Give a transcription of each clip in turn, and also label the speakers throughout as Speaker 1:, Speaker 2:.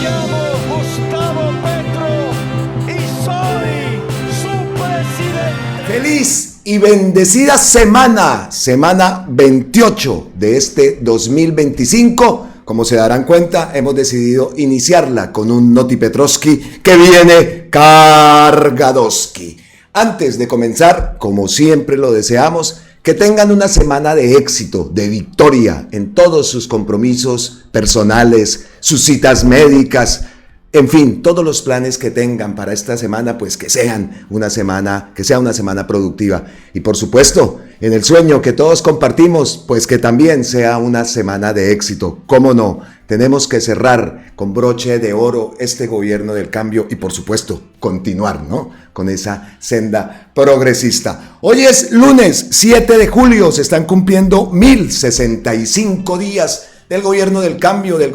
Speaker 1: llamo Gustavo Petro y soy su presidente.
Speaker 2: Feliz y bendecida semana 28 de este 2025. Como se darán cuenta, hemos decidido iniciarla con un Noti Petrovsky que viene cargadoski. Antes de comenzar, como siempre lo deseamos, que tengan una semana de éxito, de victoria en todos sus compromisos personales, sus citas médicas, en fin, todos los planes que tengan para esta semana, pues que sea una semana productiva. Y por supuesto, en el sueño que todos compartimos, pues que también sea una semana de éxito. ¿Cómo no? Tenemos que cerrar con broche de oro este gobierno del cambio y por supuesto continuar, ¿no?, con esa senda progresista. Hoy es lunes 7 de julio, se están cumpliendo 1065 días del gobierno del cambio, del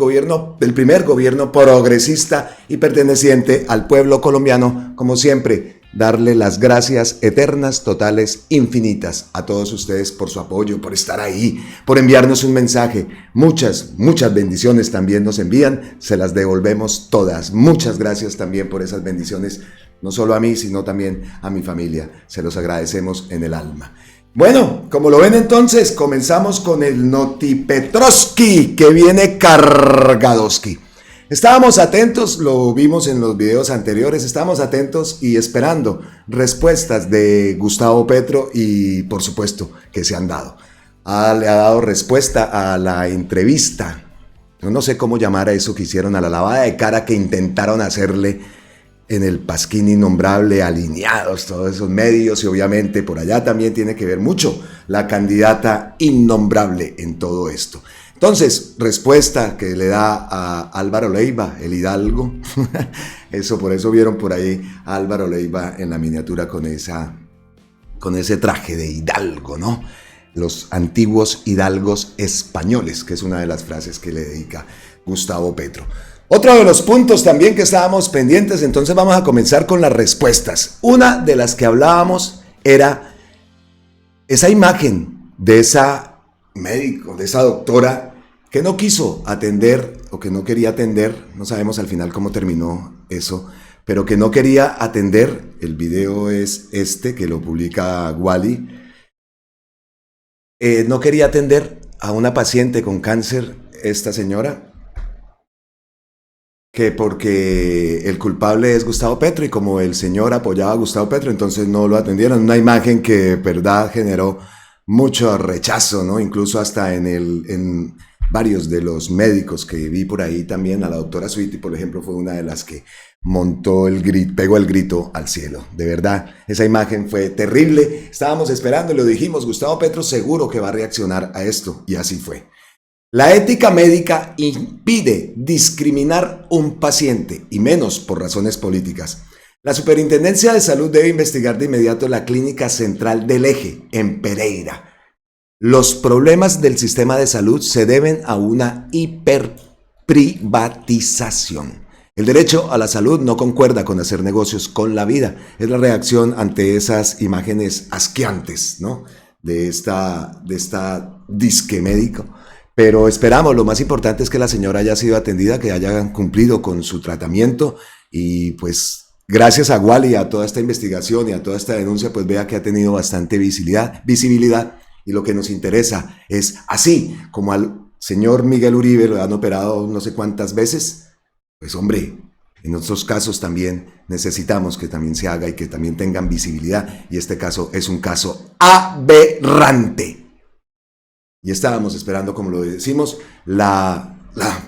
Speaker 2: primer gobierno progresista y perteneciente al pueblo colombiano. Como siempre, darle las gracias eternas, totales, infinitas a todos ustedes por su apoyo, por estar ahí, por enviarnos un mensaje. Muchas bendiciones también nos envían, se las devolvemos todas. Muchas gracias también por esas bendiciones, no solo a mí, sino también a mi familia. Se los agradecemos en el alma. Bueno, como lo ven entonces, comenzamos con el Noti Petrovsky que viene cargadoski. Estábamos atentos, lo vimos en los videos anteriores, estábamos atentos y esperando respuestas de Gustavo Petro y por supuesto que se han dado. Le ha dado respuesta a la entrevista, yo no sé cómo llamar a eso que hicieron, a la lavada de cara que intentaron hacerle en el Pasquín Innombrable, alineados todos esos medios, y obviamente por allá también tiene que ver mucho la candidata innombrable en todo esto. Entonces, respuesta que le da a Álvaro Leiva, el hidalgo, por eso vieron por ahí a Álvaro Leiva en la miniatura con ese traje de hidalgo, ¿no? Los antiguos hidalgos españoles, que es una de las frases que le dedica Gustavo Petro. Otro de los puntos también que estábamos pendientes, entonces vamos a comenzar con las respuestas. Una de las que hablábamos era esa imagen de esa médico, de esa doctora que no quiso atender o que no quería atender, no sabemos al final cómo terminó eso, pero que no quería atender, el video es este que lo publica Wally, no quería atender a una paciente con cáncer, esta señora, que porque el culpable es Gustavo Petro y como el señor apoyaba a Gustavo Petro, entonces no lo atendieron. Una imagen que de verdad generó mucho rechazo, ¿no? Incluso hasta en varios de los médicos que vi por ahí también, a la doctora Sweetie, por ejemplo, fue una de las que pegó el grito al cielo. De verdad, esa imagen fue terrible. Estábamos esperando y lo dijimos, Gustavo Petro seguro que va a reaccionar a esto, y así fue. La ética médica impide discriminar un paciente, y menos por razones políticas. La Superintendencia de Salud debe investigar de inmediato la Clínica Central del Eje, en Pereira. Los problemas del sistema de salud se deben a una hiperprivatización. El derecho a la salud no concuerda con hacer negocios con la vida. Es la reacción ante esas imágenes asqueantes, ¿no?, de esta disque médico. Pero esperamos, lo más importante es que la señora haya sido atendida, que haya cumplido con su tratamiento y pues gracias a Wally, a toda esta investigación y a toda esta denuncia, pues vea que ha tenido bastante visibilidad y lo que nos interesa es así como al señor Miguel Uribe lo han operado no sé cuántas veces, pues hombre, en otros casos también necesitamos que también se haga y que también tengan visibilidad, y este caso es un caso aberrante. Y estábamos esperando, como lo decimos,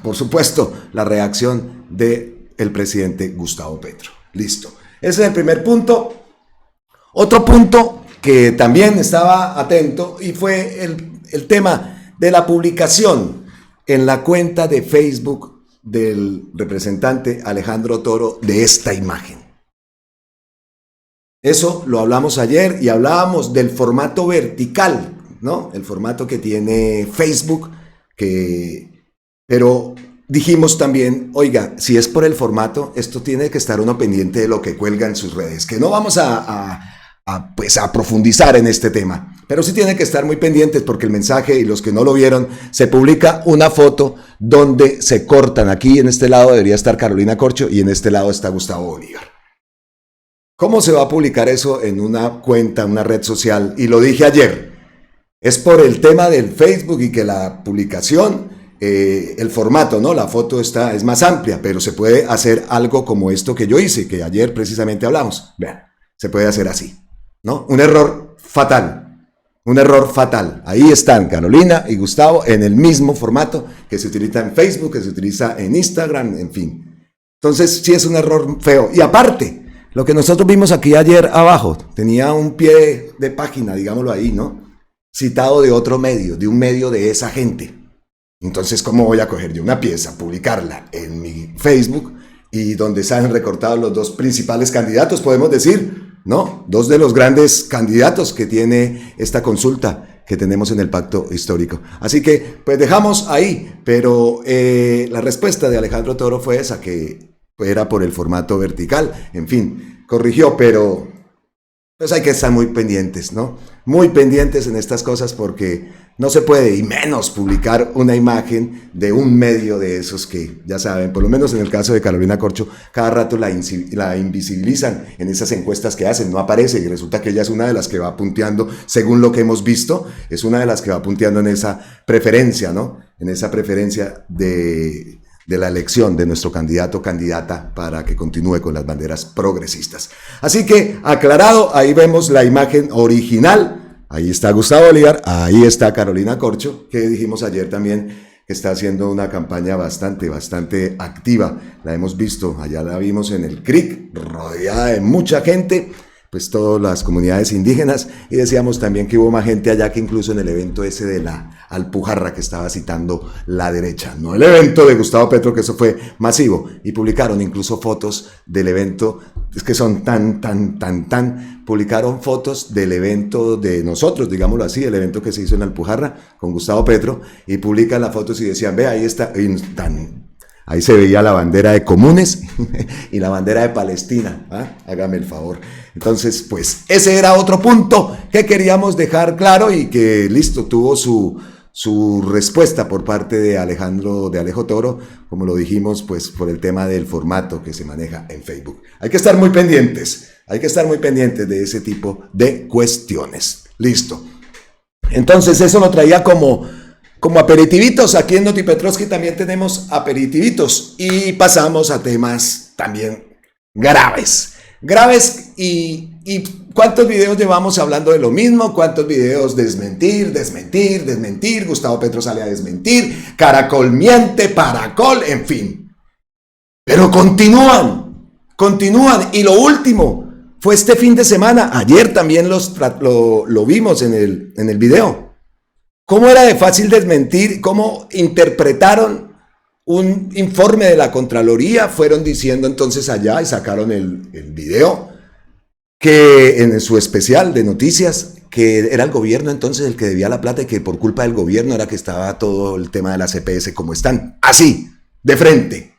Speaker 2: por supuesto, la reacción del presidente Gustavo Petro. Listo. Ese es el primer punto. Otro punto que también estaba atento y fue el tema de la publicación en la cuenta de Facebook del representante Alejandro Toro de esta imagen. Eso lo hablamos ayer y hablábamos del formato vertical, ¿no? El formato que tiene Facebook, pero dijimos también, oiga, si es por el formato, esto tiene que estar uno pendiente de lo que cuelga en sus redes, que no vamos a profundizar en este tema, Pero sí tienen que estar muy pendientes porque el mensaje, y los que no lo vieron, se publica una foto donde se cortan. Aquí en este lado debería estar Carolina Corcho y en este lado está Gustavo Bolívar. ¿Cómo se va a publicar eso en una cuenta, una red social? Y lo dije ayer, es por el tema del Facebook y que la publicación, el formato, ¿no? La foto es más amplia, pero se puede hacer algo como esto que yo hice, que ayer precisamente hablamos. Vean, se puede hacer así, ¿no? Un error fatal, un error fatal. Ahí están Carolina y Gustavo en el mismo formato que se utiliza en Facebook, que se utiliza en Instagram, en fin. Entonces sí es un error feo. Y aparte, lo que nosotros vimos aquí ayer abajo, tenía un pie de página, digámoslo ahí, ¿no? Citado de otro medio, de un medio de esa gente. Entonces, ¿cómo voy a coger yo una pieza, publicarla en mi Facebook y donde salen recortados los dos principales candidatos, podemos decir, ¿no? Dos de los grandes candidatos que tiene esta consulta que tenemos en el pacto histórico. Así que, pues dejamos ahí, pero la respuesta de Alejandro Toro fue esa, que era por el formato vertical, en fin, corrigió, pero pues hay que estar muy pendientes, ¿no? Muy pendientes en estas cosas porque no se puede, y menos publicar una imagen de un medio de esos que, ya saben, por lo menos en el caso de Carolina Corcho, cada rato la invisibilizan en esas encuestas que hacen, no aparece, y resulta que ella es una de las que va punteando, según lo que hemos visto, es una de las que va punteando en esa preferencia, ¿no? En esa preferencia de la elección de nuestro candidato o candidata para que continúe con las banderas progresistas. Así que, aclarado, ahí vemos la imagen original, ahí está Gustavo Bolívar, ahí está Carolina Corcho, que dijimos ayer también que está haciendo una campaña bastante activa, la hemos visto, allá la vimos en el CRIC, rodeada de mucha gente, pues todas las comunidades indígenas, y decíamos también que hubo más gente allá que incluso en el evento ese de la Alpujarra que estaba citando la derecha, no el evento de Gustavo Petro, que eso fue masivo, y publicaron incluso fotos del evento, es que son publicaron fotos del evento de nosotros, digámoslo así, el evento que se hizo en Alpujarra con Gustavo Petro, y publican las fotos y decían, ve, ahí está, ahí se veía la bandera de Comunes y la bandera de Palestina, ¿ah? Hágame el favor. Entonces, pues, ese era otro punto que queríamos dejar claro y que, listo, tuvo su respuesta por parte de Alejo Toro, como lo dijimos, pues, por el tema del formato que se maneja en Facebook. Hay que estar muy pendientes de ese tipo de cuestiones. Listo. Entonces, eso lo traía como aperitivitos. Aquí en Noti Petrovsky también tenemos aperitivitos y pasamos a temas también graves y ¿cuántos videos llevamos hablando de lo mismo? ¿Cuántos videos desmentir? Gustavo Petro sale a desmentir, Caracol miente, Paracol, en fin. Pero continúan y lo último fue este fin de semana, ayer también lo vimos en el video. ¿Cómo era de fácil desmentir? ¿Cómo interpretaron un informe de la Contraloría? Fueron diciendo entonces allá y sacaron el video que en su especial de noticias, que era el gobierno entonces el que debía la plata y que por culpa del gobierno era que estaba todo el tema de las EPS como están, así, de frente,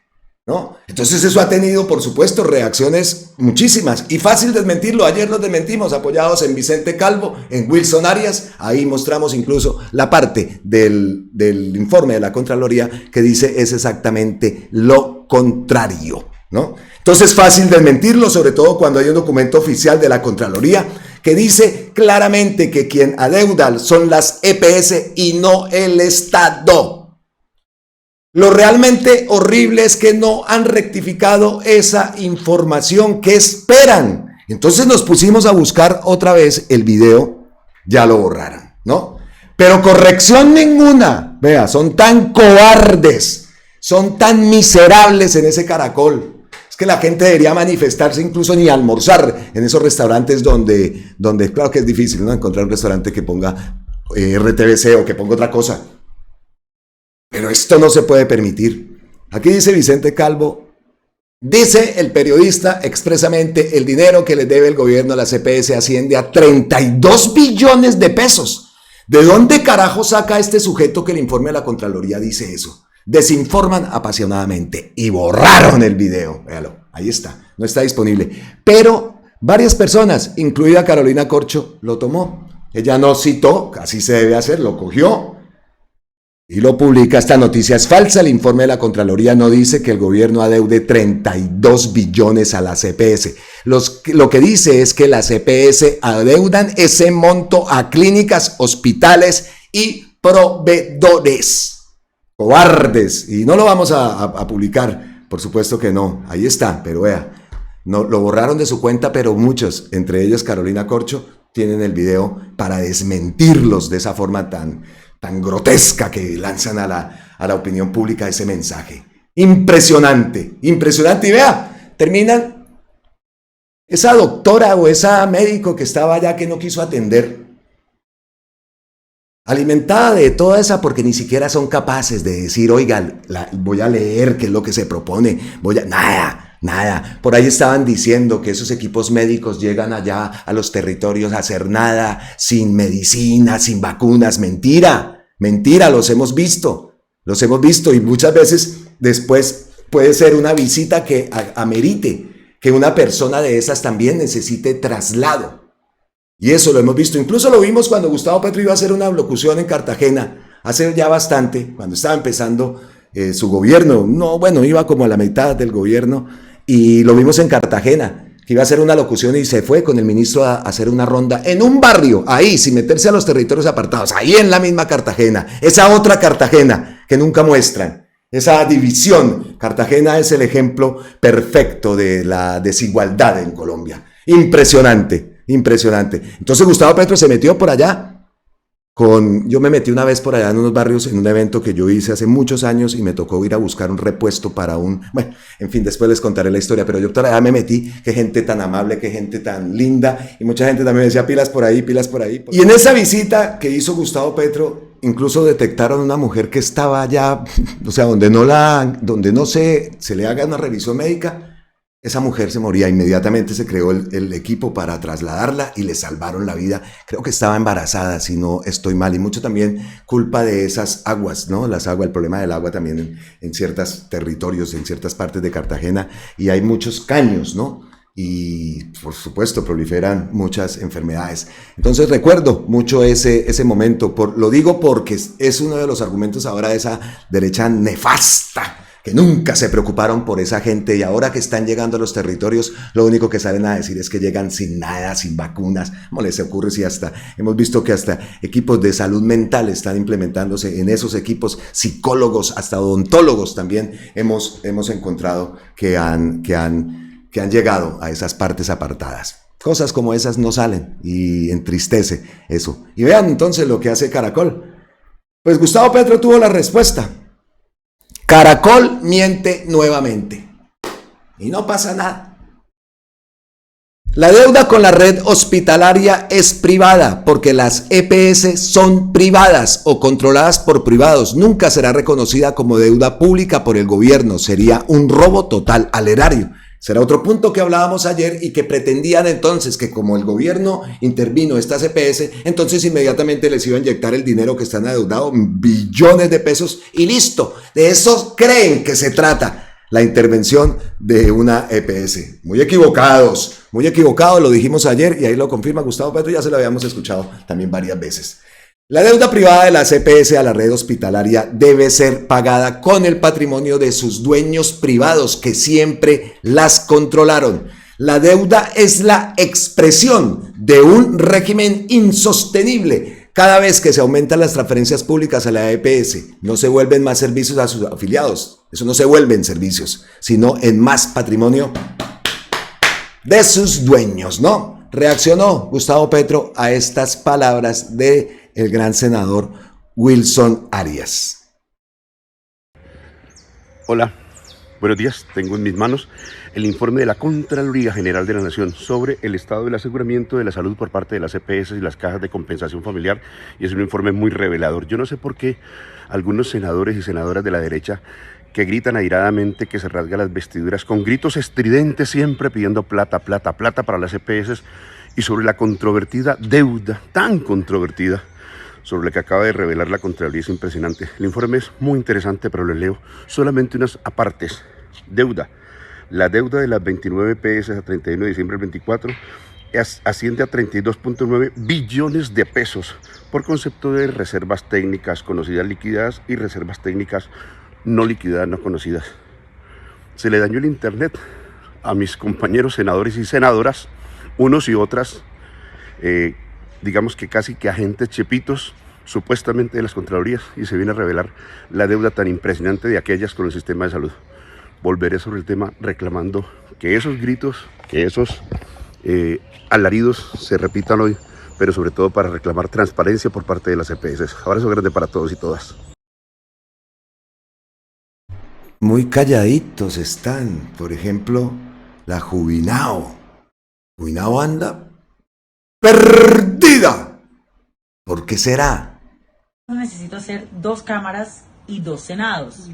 Speaker 2: ¿no? Entonces eso ha tenido, por supuesto, reacciones muchísimas y fácil desmentirlo. Ayer los desmentimos, apoyados en Vicente Calvo, en Wilson Arias. Ahí mostramos incluso la parte del informe de la Contraloría que dice es exactamente lo contrario, ¿no? Entonces fácil desmentirlo, sobre todo cuando hay un documento oficial de la Contraloría que dice claramente que quien adeuda son las EPS y no el Estado. Lo realmente horrible es que no han rectificado esa información que esperan. Entonces nos pusimos a buscar otra vez el video, ya lo borraron, ¿no? Pero corrección ninguna. Vea, son tan cobardes, son tan miserables en ese Caracol. Es que la gente debería manifestarse, incluso ni almorzar en esos restaurantes donde claro que es difícil, ¿no? Encontrar un restaurante que ponga RTBC o que ponga otra cosa. Pero esto no se puede permitir. Aquí dice Vicente Calvo, dice el periodista expresamente, el dinero que le debe el gobierno a la CPS asciende a 32 billones de pesos. ¿De dónde carajo saca este sujeto que el informe de la Contraloría dice eso? Desinforman apasionadamente y borraron el video. Véalo, ahí está, no está disponible. Pero varias personas, incluida Carolina Corcho, lo tomó Ella no citó, así se debe hacer, lo cogió y lo publica. Esta noticia es falsa. El informe de la Contraloría no dice que el gobierno adeude 32 billones a las EPS. Lo que dice es que las EPS adeudan ese monto a clínicas, hospitales y proveedores. Cobardes. Y no lo vamos a publicar, por supuesto que no. Ahí está, pero vea, no, lo borraron de su cuenta, pero muchos, entre ellos Carolina Corcho, tienen el video para desmentirlos de esa forma tan grotesca que lanzan a la opinión pública ese mensaje. Impresionante, impresionante. Y vea, terminan esa doctora o esa médico que estaba allá que no quiso atender, alimentada de toda esa, porque ni siquiera son capaces de decir, oiga, voy a leer qué es lo que se propone, nada. Por ahí estaban diciendo que esos equipos médicos llegan allá a los territorios a hacer nada, sin medicina, sin vacunas. Mentira, los hemos visto y muchas veces después puede ser una visita que amerite que una persona de esas también necesite traslado. Y eso lo hemos visto, incluso lo vimos cuando Gustavo Petro iba a hacer una locución en Cartagena, hace ya bastante, cuando estaba empezando su gobierno. Iba como a la mitad del gobierno, y lo vimos en Cartagena, que iba a hacer una locución y se fue con el ministro a hacer una ronda en un barrio, ahí, sin meterse a los territorios apartados, ahí en la misma Cartagena, esa otra Cartagena que nunca muestran, esa división. Cartagena es el ejemplo perfecto de la desigualdad en Colombia. Impresionante. Entonces Gustavo Petro se metió por allá yo me metí una vez por allá en unos barrios en un evento que yo hice hace muchos años y me tocó ir a buscar un repuesto para en fin, después les contaré la historia, pero yo por allá me metí. Qué gente tan amable, qué gente tan linda, y mucha gente también me decía pilas por ahí. Y en esa visita que hizo Gustavo Petro, incluso detectaron una mujer que estaba allá, o sea, donde no se le haga una revisión médica. Esa mujer se moría. Inmediatamente se creó el equipo para trasladarla y le salvaron la vida. Creo que estaba embarazada, si no estoy mal. Y mucho también culpa de esas aguas, ¿no? El problema del agua también en ciertos territorios, en ciertas partes de Cartagena. Y hay muchos caños, ¿no? Y por supuesto proliferan muchas enfermedades. Entonces recuerdo mucho ese momento. Lo digo porque es uno de los argumentos ahora de esa derecha nefasta, que nunca se preocuparon por esa gente, y ahora que están llegando a los territorios, lo único que salen a decir es que llegan sin nada, sin vacunas. ¿Cómo les ocurre si hemos visto que hasta equipos de salud mental están implementándose en esos equipos, psicólogos, hasta odontólogos también hemos encontrado que han llegado a esas partes apartadas? Cosas como esas no salen y entristece eso. Y vean entonces lo que hace Caracol. Pues Gustavo Petro tuvo la respuesta. Caracol miente nuevamente y no pasa nada. La deuda con la red hospitalaria es privada porque las EPS son privadas o controladas por privados. Nunca será reconocida como deuda pública por el gobierno. Sería un robo total al erario. Será otro punto que hablábamos ayer y que pretendían entonces que como el gobierno intervino estas EPS, entonces inmediatamente les iba a inyectar el dinero que están adeudados, billones de pesos, y listo. De eso creen que se trata la intervención de una EPS. Muy equivocados, lo dijimos ayer y ahí lo confirma Gustavo Petro, ya se lo habíamos escuchado también varias veces. La deuda privada de las EPS a la red hospitalaria debe ser pagada con el patrimonio de sus dueños privados que siempre las controlaron. La deuda es la expresión de un régimen insostenible. Cada vez que se aumentan las transferencias públicas a la EPS, no se vuelven más servicios a sus afiliados. Eso no se vuelven servicios, sino en más patrimonio de sus dueños, ¿no? Reaccionó Gustavo Petro a estas palabras de el gran senador Wilson Arias.
Speaker 3: Hola, buenos días. Tengo en mis manos el informe de la Contraloría General de la Nación sobre el estado del aseguramiento de la salud por parte de las EPS y las cajas de compensación familiar, y es un informe muy revelador. Yo no sé por qué algunos senadores y senadoras de la derecha que gritan airadamente, que se rasgan las vestiduras con gritos estridentes siempre pidiendo plata para las EPS, y sobre la controvertida deuda, tan controvertida, sobre la que acaba de revelar la Contraloría. Es impresionante. El informe es muy interesante, pero le leo solamente unas apartes. Deuda. La deuda de las 29 EPS a 31 de diciembre del 24 asciende a 32.9 billones de pesos por concepto de reservas técnicas conocidas liquidadas y reservas técnicas no liquidadas, no conocidas. Se le dañó el internet a mis compañeros senadores y senadoras, unos y otras, digamos que casi que agentes chepitos, supuestamente de las Contralorías, y se viene a revelar la deuda tan impresionante de aquellas con el sistema de salud. Volveré sobre el tema reclamando que esos gritos, que esos alaridos se repitan hoy, pero sobre todo para reclamar transparencia por parte de las EPS. Abrazo grande para todos y todas.
Speaker 2: Muy calladitos están, por ejemplo, la Jubinao. Jubinao anda perdida. ¿Por qué será?
Speaker 4: Necesito hacer 2 cámaras y 2 senados.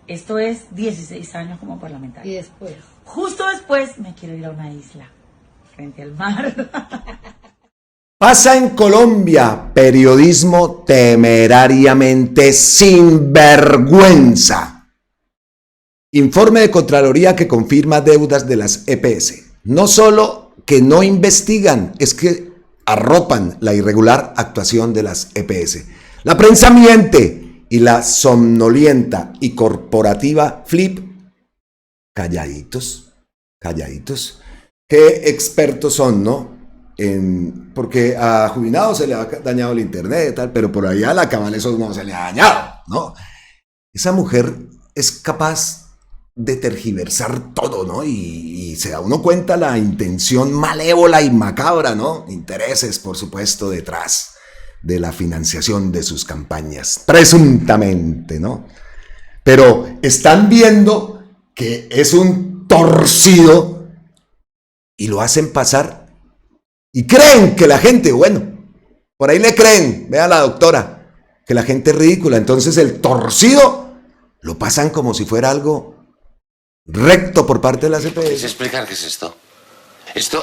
Speaker 4: Esto es 16 años como parlamentario.
Speaker 5: Y después,
Speaker 4: Justo después me quiero ir a una isla, frente al mar.
Speaker 2: Pasa en Colombia periodismo temerariamente sinvergüenza. Informe de Contraloría que confirma deudas de las EPS. No solo que no investigan, es que arropan la irregular actuación de las EPS. La prensa miente y la somnolienta y corporativa Flip, calladitos, calladitos. Qué expertos son, ¿no? Porque a Jubinao se le ha dañado el internet, tal, pero por allá a la Cabal eso no se le ha dañado, ¿no? Esa mujer es capaz de tergiversar todo, ¿no? Y se da uno cuenta la intención malévola y macabra, ¿no? Intereses, por supuesto, detrás de la financiación de sus campañas, presuntamente, ¿no? Pero están viendo que es un torcido y lo hacen pasar y creen que la gente, bueno, por ahí le creen, vea la doctora, que la gente es ridícula, entonces el torcido lo pasan como si fuera algo recto por parte de la CPS.
Speaker 6: ¿Puedes explicar qué es esto? ¿Esto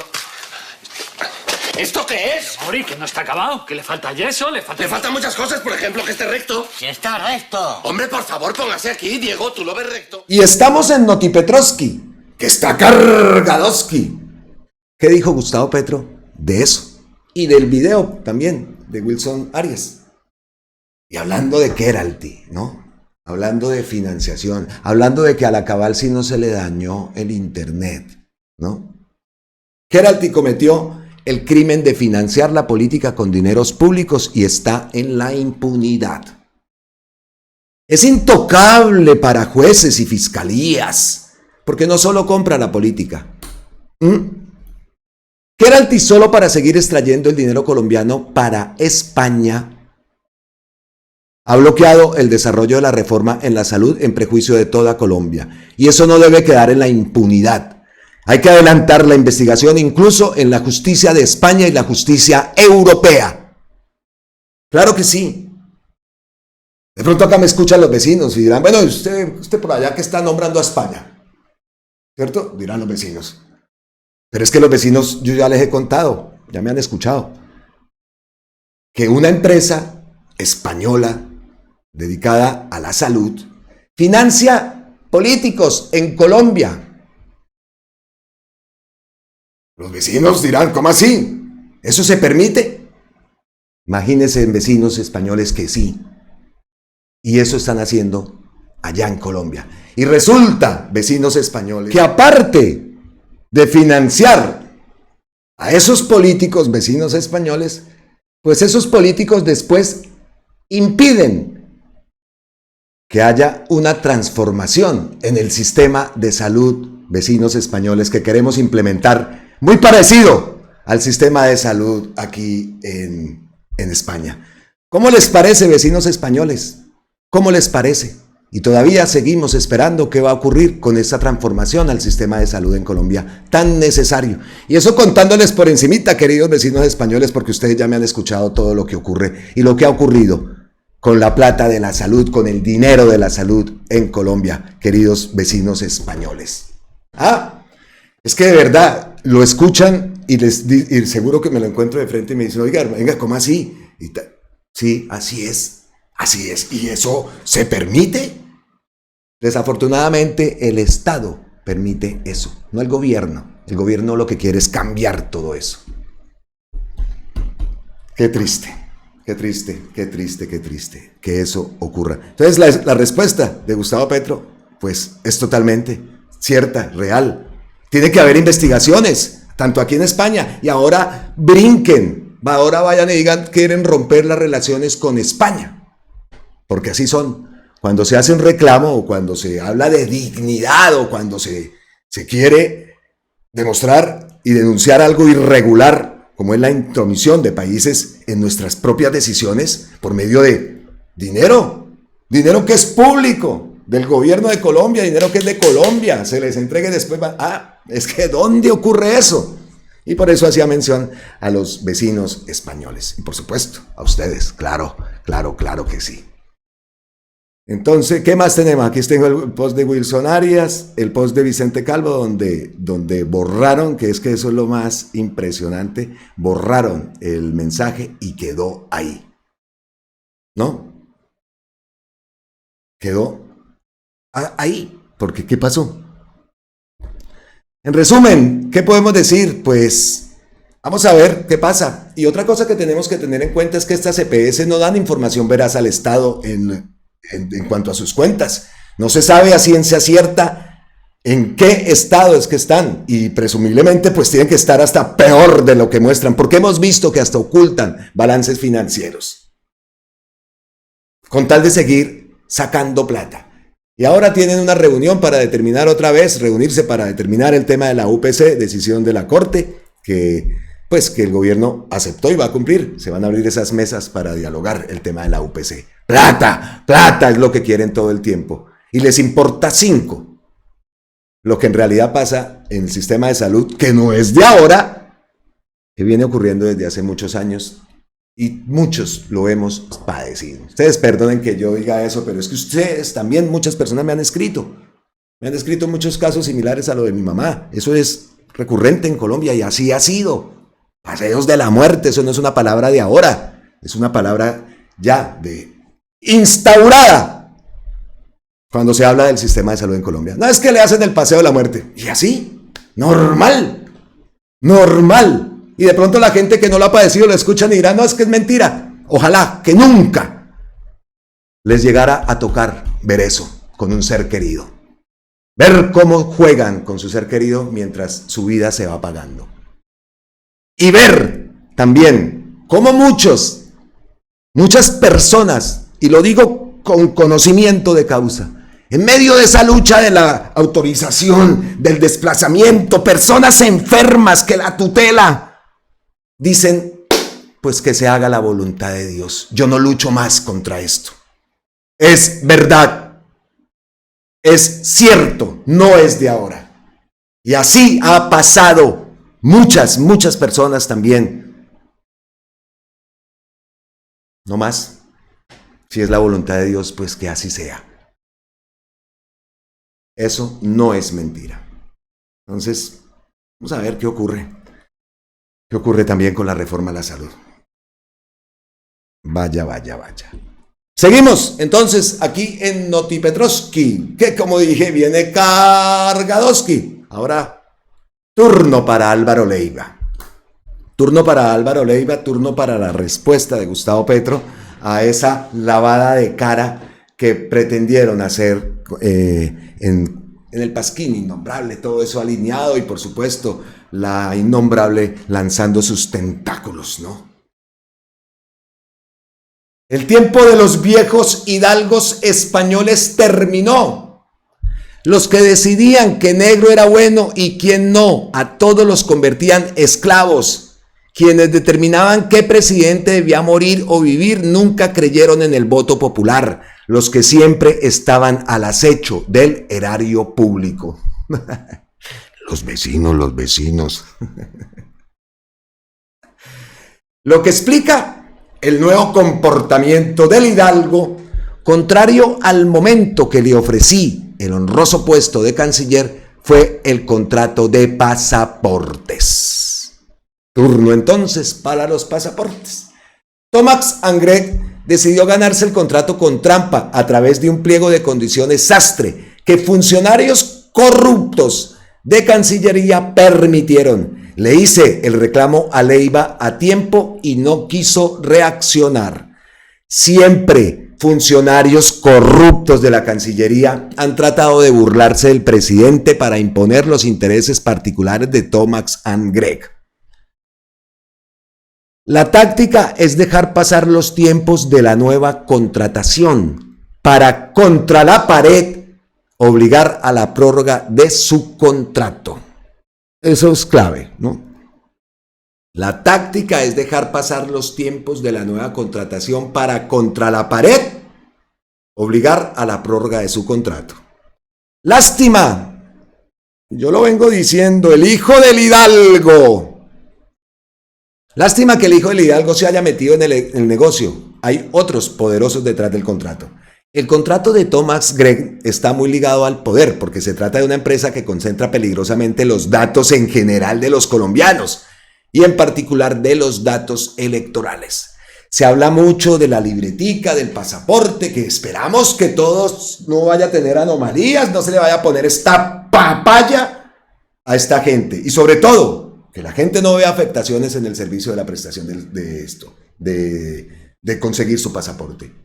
Speaker 6: qué es?
Speaker 7: Ori, que no está acabado, que le falta yeso, le
Speaker 6: faltan muchas cosas, por ejemplo, que esté recto.
Speaker 5: si está recto.
Speaker 6: Hombre, por favor, póngase aquí, Diego, tú lo ves recto.
Speaker 2: Y estamos en Notipetrovsky, que está cargadoski. ¿Qué dijo Gustavo Petro de eso? Y del video también de Wilson Arias. Y hablando de Keralty, ¿no? Hablando de financiación, hablando de que a la Cabal sí no se le dañó el internet, ¿no? Keralty cometió el crimen de financiar la política con dineros públicos y está en la impunidad. Es intocable para jueces y fiscalías, porque no solo compra la política. Keralty, solo para seguir extrayendo el dinero colombiano para España, ha bloqueado el desarrollo de la reforma en la salud en prejuicio de toda Colombia. Y eso no debe quedar en la impunidad. Hay que adelantar la investigación incluso en la justicia de España y la justicia europea. Claro que sí. De pronto acá me escuchan los vecinos y dirán, bueno, usted por allá que está nombrando a España, ¿cierto? Dirán los vecinos. Pero es que los vecinos, yo ya les he contado, ya me han escuchado, que una empresa española dedicada a la salud financia políticos en Colombia. Los vecinos dirán, ¿cómo así? ¿Eso se permite? Imagínense en vecinos españoles que sí. Y eso están haciendo allá en Colombia. Y resulta, vecinos españoles, que aparte de financiar a esos políticos vecinos españoles, pues esos políticos después impiden que haya una transformación en el sistema de salud, vecinos españoles, que queremos implementar muy parecido al sistema de salud aquí en España. ¿Cómo les parece, vecinos españoles? ¿Cómo les parece? Y todavía seguimos esperando qué va a ocurrir con esta transformación al sistema de salud en Colombia, tan necesario. Y eso contándoles por encimita, queridos vecinos españoles, porque ustedes ya me han escuchado todo lo que ocurre y lo que ha ocurrido con la plata de la salud, con el dinero de la salud en Colombia, queridos vecinos españoles. Es que de verdad lo escuchan y seguro que me lo encuentro de frente y me dicen, oiga, venga, ¿cómo así? Sí, así es. Así es, ¿y eso se permite? Desafortunadamente el Estado permite eso, no el gobierno. El gobierno lo que quiere es cambiar todo eso. Qué triste, qué triste, qué triste, qué triste que eso ocurra. Entonces la respuesta de Gustavo Petro, pues es totalmente cierta, real. Tiene que haber investigaciones, tanto aquí en España, y ahora brinquen, ahora vayan y digan, quieren romper las relaciones con España, porque así son. Cuando se hace un reclamo o cuando se habla de dignidad o cuando se quiere demostrar y denunciar algo irregular, como es la intromisión de países en nuestras propias decisiones por medio de dinero que es público, del gobierno de Colombia, dinero que es de Colombia, se les entregue después. Es que ¿dónde ocurre eso? Y por eso hacía mención a los vecinos españoles. Y por supuesto, a ustedes, claro que sí. Entonces, ¿qué más tenemos? Aquí tengo el post de Wilson Arias, el post de Vicente Calvo, donde borraron, que eso es lo más impresionante, borraron el mensaje y quedó ahí. ¿No? Quedó ahí, porque ¿qué pasó? En resumen, ¿qué podemos decir? Pues vamos a ver qué pasa. Y otra cosa que tenemos que tener en cuenta es que estas EPS no dan información veraz al Estado en cuanto a sus cuentas. No se sabe a ciencia cierta en qué estado es que están, y presumiblemente pues tienen que estar hasta peor de lo que muestran, porque hemos visto que hasta ocultan balances financieros con tal de seguir sacando plata. Y ahora tienen una reunión para determinar otra vez, reunirse para determinar el tema de la UPC, decisión de la Corte, que el gobierno aceptó y va a cumplir. Se van a abrir esas mesas para dialogar el tema de la UPC. Plata es lo que quieren todo el tiempo. Y les importa 5. Lo que en realidad pasa en el sistema de salud, que no es de ahora, que viene ocurriendo desde hace muchos años y muchos lo hemos padecido. Ustedes perdonen que yo diga eso, pero es que ustedes también, muchas personas me han escrito muchos casos similares a lo de mi mamá. Eso es recurrente en Colombia y así ha sido. Paseos de la muerte, eso no es una palabra de ahora, es una palabra ya de instaurada cuando se habla del sistema de salud en Colombia. No es que le hacen el paseo de la muerte, y así, normal. Y de pronto la gente que no lo ha padecido lo escuchan y dirán, no, es que es mentira. Ojalá que nunca les llegara a tocar ver eso con un ser querido. Ver cómo juegan con su ser querido mientras su vida se va apagando. Y ver también cómo muchas personas, y lo digo con conocimiento de causa, en medio de esa lucha de la autorización, del desplazamiento, personas enfermas que la tutela, dicen, pues que se haga la voluntad de Dios. Yo no lucho más contra esto. Es verdad. Es cierto, no es de ahora. Y así ha pasado muchas personas también. No más. Si es la voluntad de Dios, pues que así sea. Eso no es mentira. Entonces, vamos a ver qué ocurre. ¿Qué ocurre también con la reforma a la salud? Vaya. Seguimos entonces aquí en Notipetrovsky, que como dije viene cargadoski. Ahora turno para Álvaro Leiva. Turno para la respuesta de Gustavo Petro a esa lavada de cara que pretendieron hacer en el Pasquín innombrable, todo eso alineado, y por supuesto la innombrable lanzando sus tentáculos, ¿no? El tiempo de los viejos hidalgos españoles terminó. Los que decidían que negro era bueno y quién no, a todos los convertían esclavos. Quienes determinaban qué presidente debía morir o vivir nunca creyeron en el voto popular. Los que siempre estaban al acecho del erario público. Los vecinos. Lo que explica el nuevo comportamiento del hidalgo, contrario al momento que le ofrecí el honroso puesto de canciller, fue el contrato de pasaportes. Turno entonces para los pasaportes. Thomas Angret decidió ganarse el contrato con trampa a través de un pliego de condiciones sastre que funcionarios corruptos de Cancillería permitieron. Le hice el reclamo a Leiva a tiempo y no quiso reaccionar. Siempre funcionarios corruptos de la Cancillería han tratado de burlarse del presidente para imponer los intereses particulares de Thomas and Greg. La táctica es dejar pasar los tiempos de la nueva contratación para, contra la pared, obligar a la prórroga de su contrato. Eso es clave, ¿no? La táctica es dejar pasar los tiempos de la nueva contratación para, contra la pared, obligar a la prórroga de su contrato. Lástima, yo lo vengo diciendo, el hijo del Hidalgo. Lástima que el hijo del Hidalgo se haya metido en el negocio. Hay otros poderosos detrás del contrato. El contrato de Thomas Gregg está muy ligado al poder porque se trata de una empresa que concentra peligrosamente los datos en general de los colombianos y en particular de los datos electorales. Se habla mucho de la libretica, del pasaporte, que esperamos que todos no vaya a tener anomalías, no se le vaya a poner esta papaya a esta gente. Y sobre todo, que la gente no vea afectaciones en el servicio de la prestación de conseguir su pasaporte.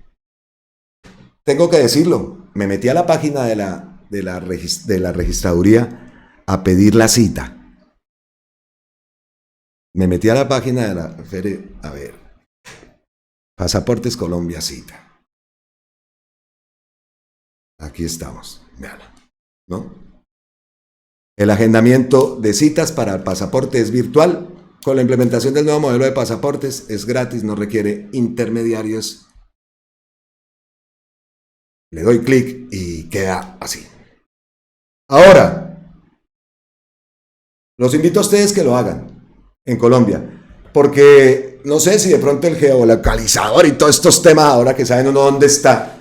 Speaker 2: Tengo que decirlo, me metí a la página de la registraduría a pedir la cita. Me metí a la página de la a ver, Pasaportes Colombia cita. Aquí estamos, véanla, ¿no? El agendamiento de citas para el pasaporte es virtual. Con la implementación del nuevo modelo de pasaportes es gratis, no requiere intermediarios. Le doy clic y queda así. Ahora, los invito a ustedes que lo hagan en Colombia, porque no sé si de pronto el geolocalizador y todos estos temas ahora que saben uno dónde está,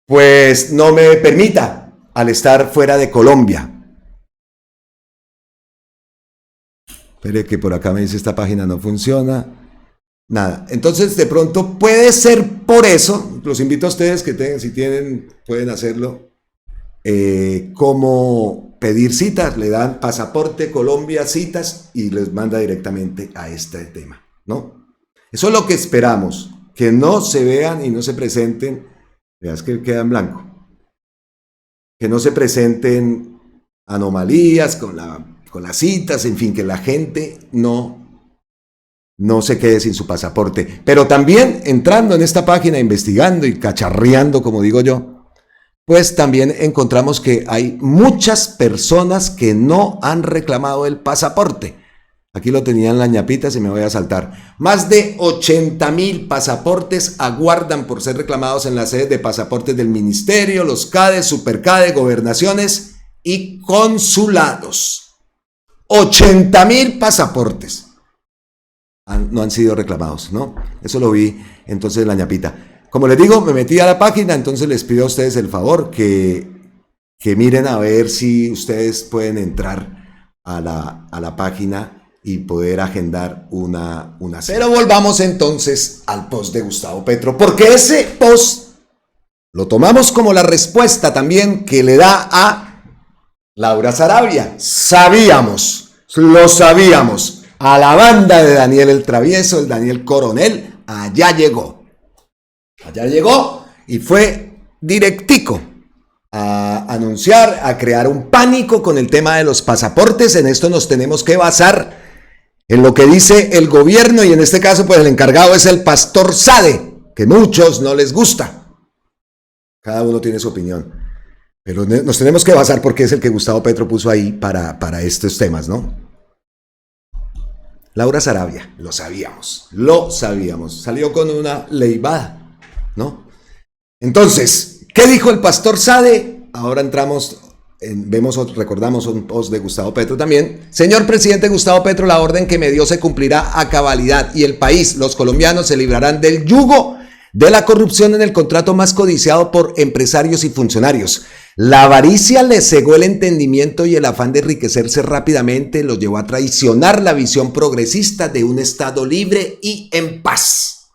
Speaker 2: pues no me permita al estar fuera de Colombia. Espere que por acá me dice esta página no funciona. Nada. Entonces de pronto puede ser por eso. Los invito a ustedes que si tienen, pueden hacerlo. Cómo pedir citas. Le dan Pasaporte Colombia citas y les manda directamente a este tema, ¿no? Eso es lo que esperamos. Que no se vean y no se presenten. Veas que queda en blanco. Que no se presenten anomalías con las citas, en fin, que la gente no se quede sin su pasaporte. Pero también entrando en esta página, investigando y cacharreando, como digo yo, pues también encontramos que hay muchas personas que no han reclamado el pasaporte. Aquí lo tenía en la ñapita, se me voy a saltar. Más de 80,000 pasaportes aguardan por ser reclamados en las sedes de pasaportes del ministerio, los CADE, Supercade, gobernaciones y consulados. 80,000 pasaportes no han sido reclamados, ¿no? Eso lo vi entonces en la ñapita. Como les digo, me metí a la página, entonces les pido a ustedes el favor que miren a ver si ustedes pueden entrar a la página y poder agendar una cita. Pero volvamos entonces al post de Gustavo Petro, porque ese post lo tomamos como la respuesta también que le da a Laura Sarabia. Lo sabíamos. A la banda de Daniel el Travieso, el Daniel Coronel, allá llegó y fue directico a anunciar, a crear un pánico con el tema de los pasaportes. En esto nos tenemos que basar en lo que dice el gobierno y en este caso pues el encargado es el pastor Sade, que muchos no les gusta. Cada uno tiene su opinión. Pero nos tenemos que basar porque es el que Gustavo Petro puso ahí para estos temas, ¿no? Laura Sarabia, lo sabíamos, salió con una leibada, ¿no? Entonces, ¿qué dijo el pastor Sade? Ahora recordamos un post de Gustavo Petro también. Señor presidente Gustavo Petro, la orden que me dio se cumplirá a cabalidad y el país, los colombianos se librarán del yugo de la corrupción en el contrato más codiciado por empresarios y funcionarios. La avaricia les cegó el entendimiento y el afán de enriquecerse rápidamente los llevó a traicionar la visión progresista de un Estado libre y en paz.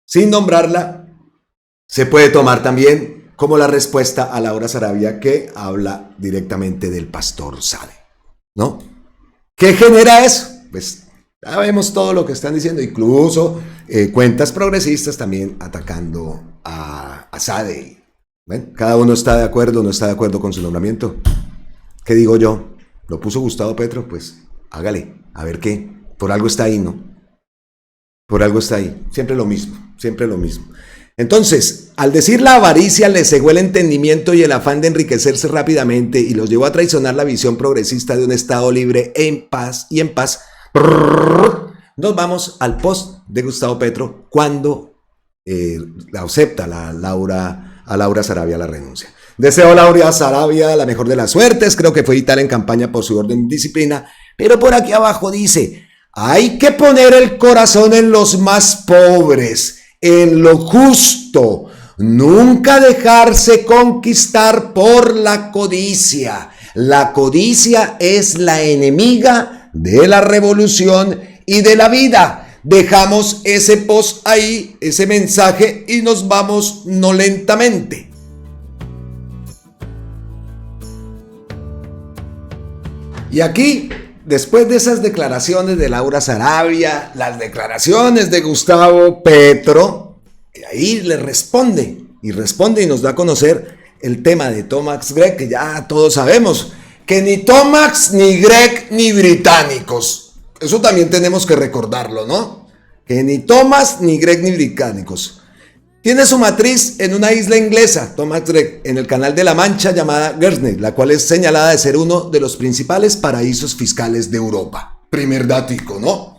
Speaker 2: Sin nombrarla, se puede tomar también como la respuesta a Laura Sarabia, que habla directamente del pastor Sade, ¿no? ¿Qué genera eso? Pues ya vemos todo lo que están diciendo, incluso cuentas progresistas también atacando a Sade. Bueno, cada uno está de acuerdo o no está de acuerdo con su nombramiento. ¿Qué digo yo? ¿Lo puso Gustavo Petro? Pues hágale, a ver qué. Por algo está ahí, ¿no? Por algo está ahí. Siempre lo mismo, siempre lo mismo. Entonces, al decir la avaricia les cegó el entendimiento y el afán de enriquecerse rápidamente y los llevó a traicionar la visión progresista de un Estado libre en paz, nos vamos al post de Gustavo Petro cuando acepta a Laura Sarabia la renuncia. Deseo a Laura Sarabia la mejor de las suertes, creo que fue vital en campaña por su orden de disciplina, pero por aquí abajo dice, hay que poner el corazón en los más pobres, en lo justo, nunca dejarse conquistar por la codicia. La codicia es la enemiga de la revolución y de la vida. Dejamos ese post ahí, ese mensaje, y nos vamos no lentamente. Y aquí, después de esas declaraciones de Laura Sarabia, las declaraciones de Gustavo Petro, ahí le responde y nos da a conocer el tema de Thomas Gregg, que ya todos sabemos, que ni Thomas, ni Gregg, ni británicos. Eso también tenemos que recordarlo, ¿no? Que ni Thomas, ni Gregg, ni británicos. Tiene su matriz en una isla inglesa, Thomas Gregg, en el Canal de la Mancha llamada Guernsey, la cual es señalada de ser uno de los principales paraísos fiscales de Europa. Primer dático, ¿no?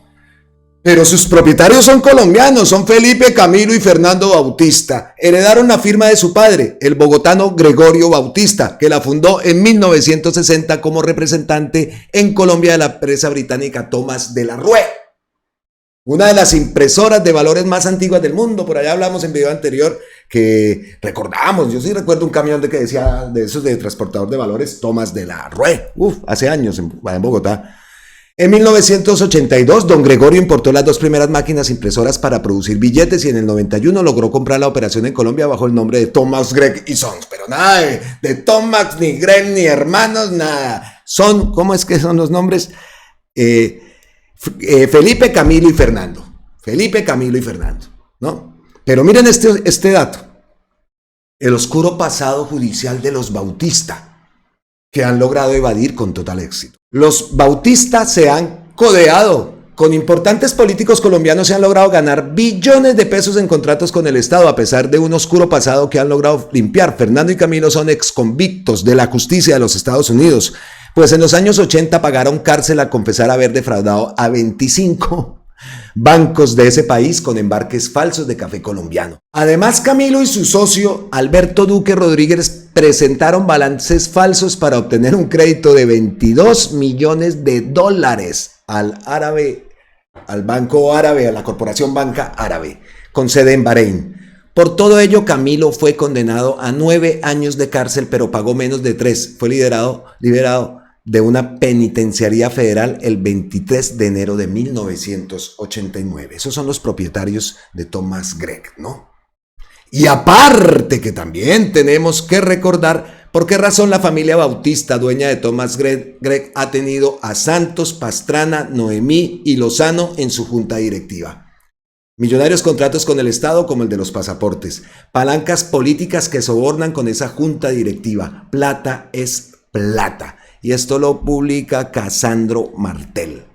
Speaker 2: Pero sus propietarios son colombianos, son Felipe, Camilo y Fernando Bautista. Heredaron la firma de su padre, el bogotano Gregorio Bautista, que la fundó en 1960 como representante en Colombia de la empresa británica Thomas de la Rue. Una de las impresoras de valores más antiguas del mundo. Por allá hablamos en video anterior que recordamos, yo sí recuerdo un camión que decía de esos de transportador de valores, Thomas de la Rue, hace años en Bogotá. En 1982, don Gregorio importó las dos primeras máquinas impresoras para producir billetes y en el 91 logró comprar la operación en Colombia bajo el nombre de Thomas Gregg y Sons. Pero nada de Thomas, ni Gregg, ni hermanos, nada. Son, ¿cómo es que son los nombres? Felipe, Camilo y Fernando. Felipe, Camilo y Fernando, ¿no? Pero miren este dato. El oscuro pasado judicial de los Bautista, que han logrado evadir con total éxito. Los Bautista se han codeado con importantes políticos colombianos, se han logrado ganar billones de pesos en contratos con el Estado, a pesar de un oscuro pasado que han logrado limpiar. Fernando y Camilo son exconvictos de la justicia de los Estados Unidos, pues en los años 80 pagaron cárcel a confesar haber defraudado a 25 bancos de ese país con embarques falsos de café colombiano. Además, Camilo y su socio Alberto Duque Rodríguez presentaron balances falsos para obtener un crédito de $22 millones al banco árabe, a la corporación Banca Árabe, con sede en Bahrein. Por todo ello, Camilo fue condenado a 9 años de cárcel, pero pagó menos de 3. Fue liberado de una penitenciaría federal el 23 de enero de 1989. Esos son los propietarios de Thomas Gregg, ¿no? Y aparte que también tenemos que recordar por qué razón la familia Bautista, dueña de Thomas Gregg, ha tenido a Santos, Pastrana, Noemí y Lozano en su junta directiva. Millonarios contratos con el Estado como el de los pasaportes. Palancas políticas que sobornan con esa junta directiva. Plata es plata. Y esto lo publica Casandro Martel.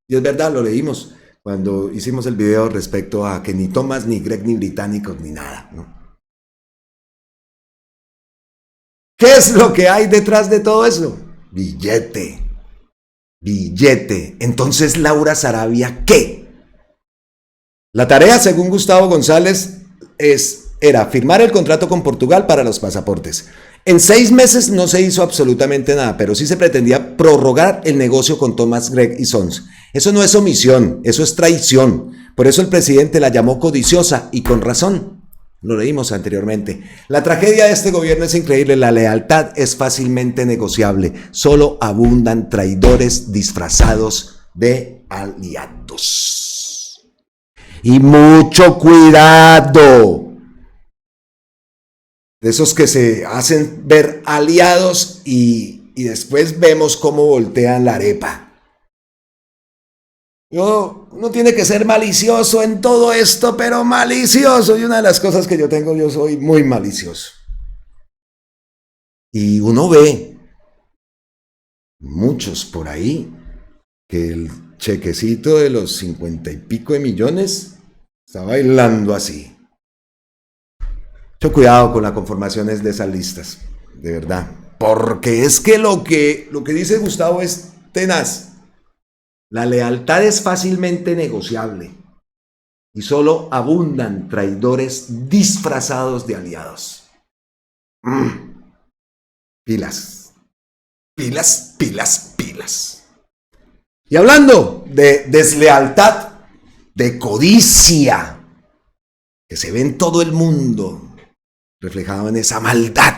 Speaker 2: Y es verdad, lo leímos cuando hicimos el video respecto a que ni Thomas, ni Gregg, ni británicos, ni nada, ¿no? ¿Qué es lo que hay detrás de todo eso? Billete. Entonces, Laura Sarabia, ¿qué? La tarea, según Gustavo González, era firmar el contrato con Portugal para los pasaportes. En 6 meses no se hizo absolutamente nada, pero sí se pretendía prorrogar el negocio con Thomas Gregg y Sons. Eso no es omisión, eso es traición. Por eso el presidente la llamó codiciosa y con razón. Lo leímos anteriormente. La tragedia de este gobierno es increíble. La lealtad es fácilmente negociable. Solo abundan traidores disfrazados de aliados. Y mucho cuidado. de esos que se hacen ver aliados y después vemos cómo voltean la arepa. Uno tiene que ser malicioso en todo esto, pero malicioso. Y una de las cosas que yo tengo, yo soy muy malicioso. Y uno ve muchos por ahí que el chequecito de los 50 y pico de millones está bailando así. Mucho cuidado con las conformaciones de esas listas, de verdad. Porque es que lo que dice Gustavo es tenaz. La lealtad es fácilmente negociable y solo abundan traidores disfrazados de aliados. Pilas, pilas, pilas, pilas. Y hablando de deslealtad, de codicia, que se ve en todo el mundo, reflejado en esa maldad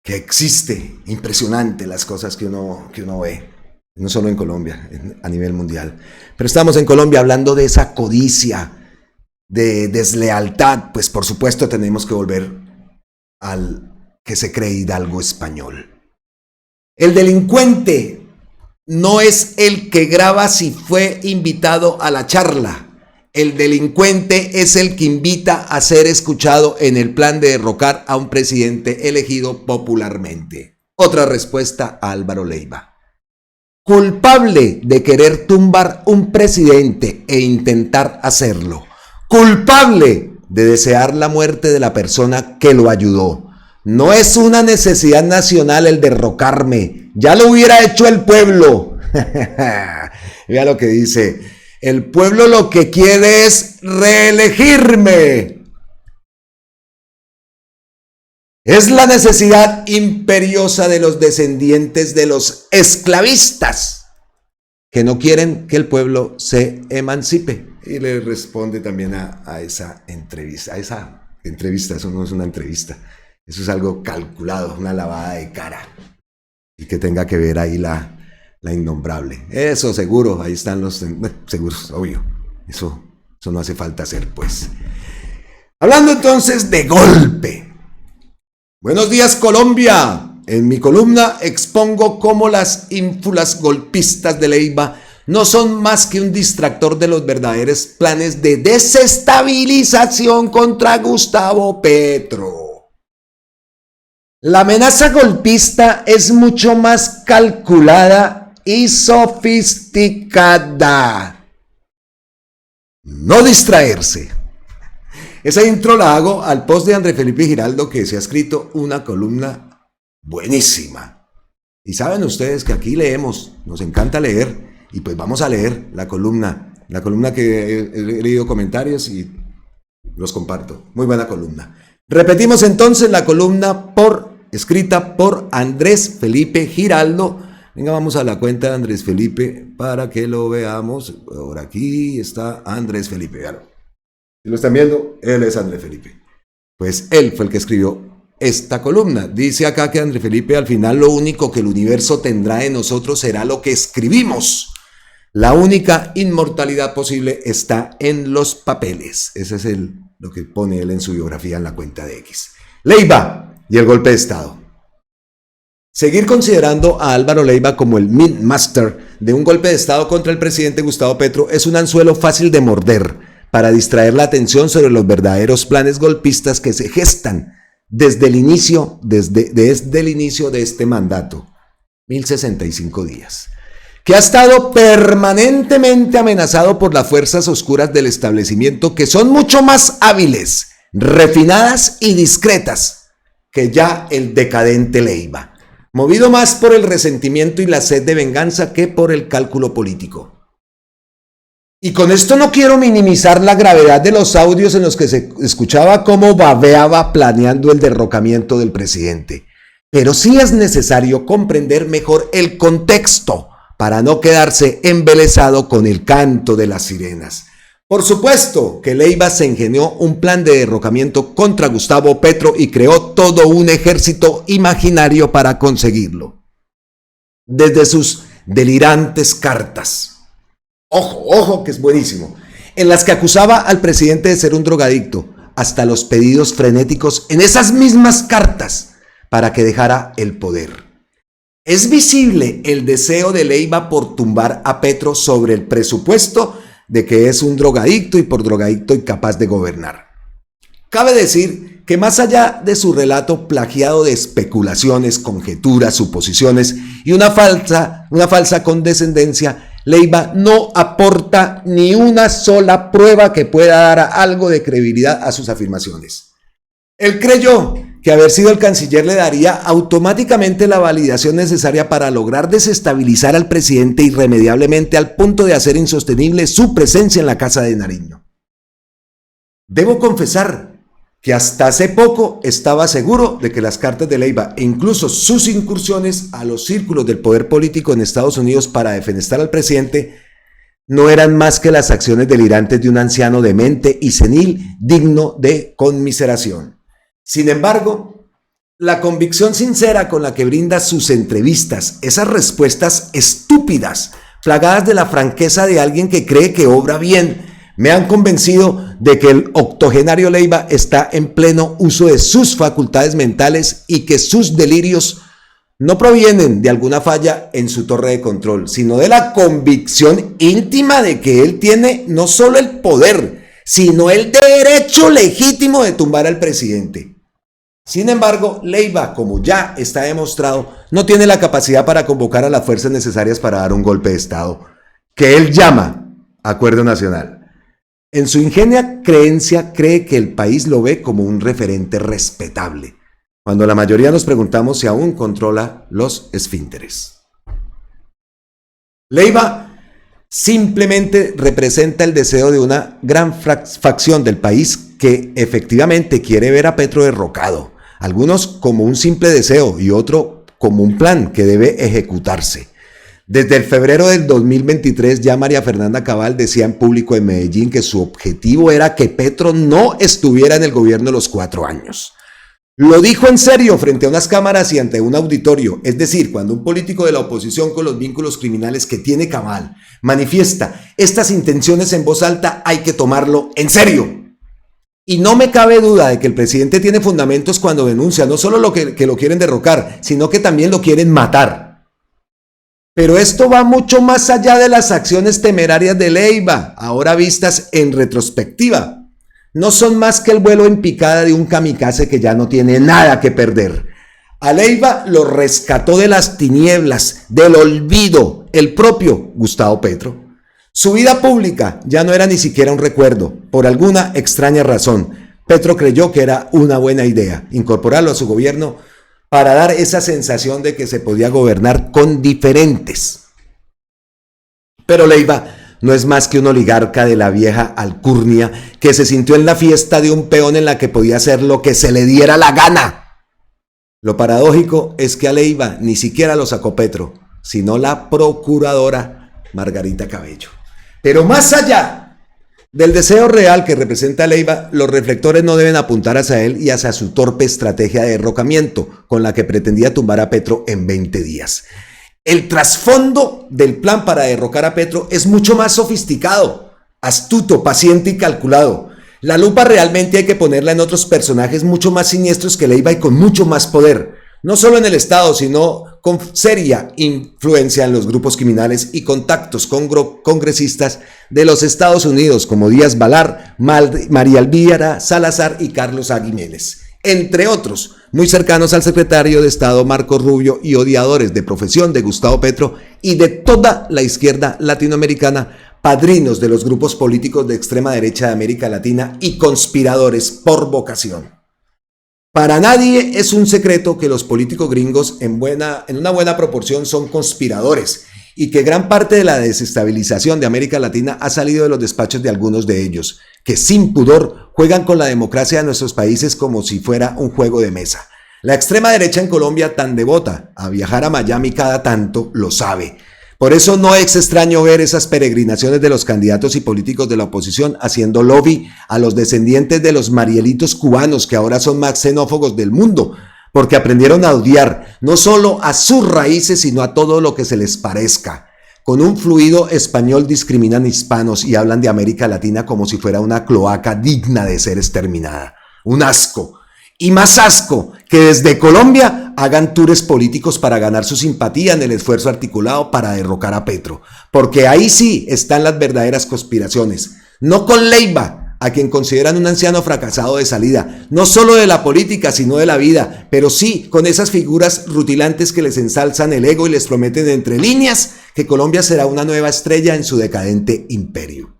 Speaker 2: que existe, impresionante las cosas que uno ve. No solo en Colombia, a nivel mundial. Pero estamos en Colombia hablando de esa codicia, de deslealtad. Pues por supuesto tenemos que volver al que se cree hidalgo español. El delincuente no es el que graba si fue invitado a la charla. El delincuente es el que invita a ser escuchado en el plan de derrocar a un presidente elegido popularmente. Otra respuesta a Álvaro Leiva. Culpable de querer tumbar un presidente e intentar hacerlo. Culpable de desear la muerte de la persona que lo ayudó. No es una necesidad nacional el derrocarme. Ya lo hubiera hecho el pueblo. Vea lo que dice. El pueblo lo que quiere es reelegirme. Es la necesidad imperiosa de los descendientes de los esclavistas que no quieren que el pueblo se emancipe. Y le responde también a esa entrevista. Eso no es una entrevista. Eso es algo calculado, una lavada de cara. Y que tenga que ver ahí la innombrable. Eso seguro, ahí están los seguros, obvio. Eso no hace falta hacer, pues. Hablando entonces de golpe. Buenos días, Colombia. En mi columna expongo cómo las ínfulas golpistas de Leiva no son más que un distractor de los verdaderos planes de desestabilización contra Gustavo Petro. La amenaza golpista es mucho más calculada y sofisticada. No distraerse. Esa intro la hago al post de Andrés Felipe Giraldo, que se ha escrito una columna buenísima. Y saben ustedes que aquí leemos, nos encanta leer, y pues vamos a leer la columna que he leído comentarios y los comparto. Muy buena columna. Repetimos entonces la columna escrita por Andrés Felipe Giraldo. Venga, vamos a la cuenta de Andrés Felipe para que lo veamos. Por aquí está Andrés Felipe, véalo. Si lo están viendo, él es Andrés Felipe. Pues él fue el que escribió esta columna. Dice acá que Andrés Felipe, al final lo único que el universo tendrá de nosotros será lo que escribimos. La única inmortalidad posible está en los papeles. Ese es lo que pone él en su biografía en la cuenta de X. Leiva y el golpe de Estado. Seguir considerando a Álvaro Leiva como el mint master de un golpe de Estado contra el presidente Gustavo Petro es un anzuelo fácil de morder para distraer la atención sobre los verdaderos planes golpistas que se gestan desde el inicio de este mandato, 1065 días, que ha estado permanentemente amenazado por las fuerzas oscuras del establecimiento, que son mucho más hábiles, refinadas y discretas que ya el decadente Leiva, movido más por el resentimiento y la sed de venganza que por el cálculo político. Y con esto no quiero minimizar la gravedad de los audios en los que se escuchaba cómo babeaba planeando el derrocamiento del presidente. Pero sí es necesario comprender mejor el contexto para no quedarse embelesado con el canto de las sirenas. Por supuesto que Leiva se ingenió un plan de derrocamiento contra Gustavo Petro y creó todo un ejército imaginario para conseguirlo. Desde sus delirantes cartas, ojo que es buenísimo, en las que acusaba al presidente de ser un drogadicto, hasta los pedidos frenéticos en esas mismas cartas para que dejara el poder. Es visible el deseo de Leiva por tumbar a Petro sobre el presupuesto de que es un drogadicto y por drogadicto incapaz de gobernar. Cabe decir que más allá de su relato plagiado de especulaciones, conjeturas, suposiciones y una falsa condescendencia, Leiva no aporta ni una sola prueba que pueda dar algo de credibilidad a sus afirmaciones. Él creyó que haber sido el canciller le daría automáticamente la validación necesaria para lograr desestabilizar al presidente irremediablemente al punto de hacer insostenible su presencia en la Casa de Nariño. Debo confesar que hasta hace poco estaba seguro de que las cartas de Leiva e incluso sus incursiones a los círculos del poder político en Estados Unidos para defenestrar al presidente no eran más que las acciones delirantes de un anciano demente y senil digno de conmiseración. Sin embargo, la convicción sincera con la que brinda sus entrevistas, esas respuestas estúpidas, plagadas de la franqueza de alguien que cree que obra bien, me han convencido de que el octogenario Leiva está en pleno uso de sus facultades mentales y que sus delirios no provienen de alguna falla en su torre de control, sino de la convicción íntima de que él tiene no solo el poder, sino el derecho legítimo de tumbar al presidente. Sin embargo, Leiva, como ya está demostrado, no tiene la capacidad para convocar a las fuerzas necesarias para dar un golpe de Estado, que él llama Acuerdo Nacional. En su ingenia creencia cree que el país lo ve como un referente respetable, cuando la mayoría nos preguntamos si aún controla los esfínteres. Leiva simplemente representa el deseo de una gran facción del país que efectivamente quiere ver a Petro derrocado, algunos como un simple deseo y otro como un plan que debe ejecutarse. Desde el febrero del 2023 ya María Fernanda Cabal decía en público en Medellín que su objetivo era que Petro no estuviera en el gobierno los 4 años. Lo dijo en serio frente a unas cámaras y ante un auditorio, es decir, cuando un político de la oposición con los vínculos criminales que tiene Cabal manifiesta estas intenciones en voz alta, hay que tomarlo en serio. Y no me cabe duda de que el presidente tiene fundamentos cuando denuncia no solo que lo quieren derrocar, sino que también lo quieren matar. Pero esto va mucho más allá de las acciones temerarias de Leiva, ahora vistas en retrospectiva. No son más que el vuelo en picada de un kamikaze que ya no tiene nada que perder. A Leiva lo rescató de las tinieblas, del olvido, el propio Gustavo Petro. Su vida pública ya no era ni siquiera un recuerdo. Por alguna extraña razón, Petro creyó que era una buena idea incorporarlo a su gobierno para dar esa sensación de que se podía gobernar con diferentes. Pero Leiva no es más que un oligarca de la vieja alcurnia que se sintió en la fiesta de un peón en la que podía hacer lo que se le diera la gana. Lo paradójico es que a Leiva ni siquiera lo sacó Petro, sino la procuradora Margarita Cabello. Pero más allá del deseo real que representa Leiva, los reflectores no deben apuntar hacia él y hacia su torpe estrategia de derrocamiento con la que pretendía tumbar a Petro en 20 días. El trasfondo del plan para derrocar a Petro es mucho más sofisticado, astuto, paciente y calculado. La lupa realmente hay que ponerla en otros personajes mucho más siniestros que Leiva y con mucho más poder, no solo en el Estado, sino con seria influencia en los grupos criminales y contactos con congresistas de los Estados Unidos como Díaz Balar, María Elvira Salazar y Carlos Aguimenes, entre otros, muy cercanos al secretario de Estado Marco Rubio y odiadores de profesión de Gustavo Petro y de toda la izquierda latinoamericana, padrinos de los grupos políticos de extrema derecha de América Latina y conspiradores por vocación. Para nadie es un secreto que los políticos gringos en una buena proporción son conspiradores y que gran parte de la desestabilización de América Latina ha salido de los despachos de algunos de ellos, que sin pudor juegan con la democracia de nuestros países como si fuera un juego de mesa. La extrema derecha en Colombia, tan devota a viajar a Miami cada tanto, lo sabe. Por eso no es extraño ver esas peregrinaciones de los candidatos y políticos de la oposición haciendo lobby a los descendientes de los marielitos cubanos que ahora son más xenófobos del mundo, porque aprendieron a odiar no solo a sus raíces, sino a todo lo que se les parezca. con un fluido español discriminan hispanos y hablan de América Latina como si fuera una cloaca digna de ser exterminada. Un asco. Y más asco que desde Colombia hagan tours políticos para ganar su simpatía en el esfuerzo articulado para derrocar a Petro. Porque ahí sí están las verdaderas conspiraciones. No con Leiva, a quien consideran un anciano fracasado de salida, no solo de la política, sino de la vida, pero sí con esas figuras rutilantes que les ensalzan el ego y les prometen entre líneas que Colombia será una nueva estrella en su decadente imperio.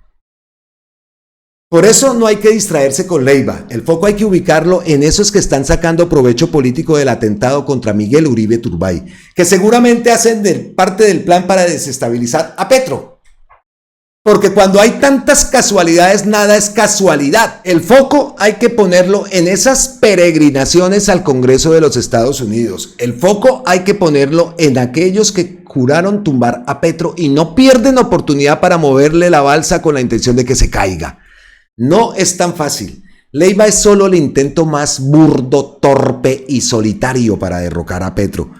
Speaker 2: Por eso no hay que distraerse con Leiva, el foco hay que ubicarlo en esos que están sacando provecho político del atentado contra Miguel Uribe Turbay, que seguramente hacen parte del plan para desestabilizar a Petro. Porque cuando hay tantas casualidades, nada es casualidad. El foco hay que ponerlo en esas peregrinaciones al Congreso de los Estados Unidos. El foco hay que ponerlo en aquellos que juraron tumbar a Petro y no pierden oportunidad para moverle la balsa con la intención de que se caiga. No es tan fácil. Leiva es solo el intento más burdo, torpe y solitario para derrocar a Petro,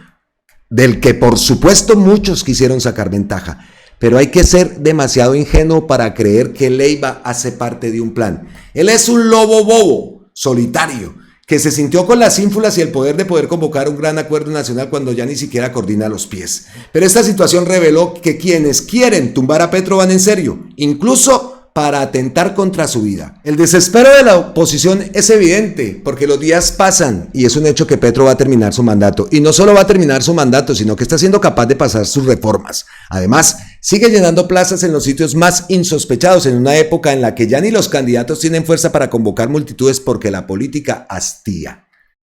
Speaker 2: del que por supuesto muchos quisieron sacar ventaja. Pero hay que ser demasiado ingenuo para creer que Leiva hace parte de un plan. Él es un lobo bobo, solitario, que se sintió con las ínfulas y el poder de poder convocar un gran acuerdo nacional cuando ya ni siquiera coordina los pies. Pero esta situación reveló que quienes quieren tumbar a Petro van en serio, incluso para atentar contra su vida. El desespero de la oposición es evidente, porque los días pasan y es un hecho que Petro va a terminar su mandato. Y no solo va a terminar su mandato, sino que está siendo capaz de pasar sus reformas. Además, sigue llenando plazas en los sitios más insospechados en una época en la que ya ni los candidatos tienen fuerza para convocar multitudes porque la política hastía.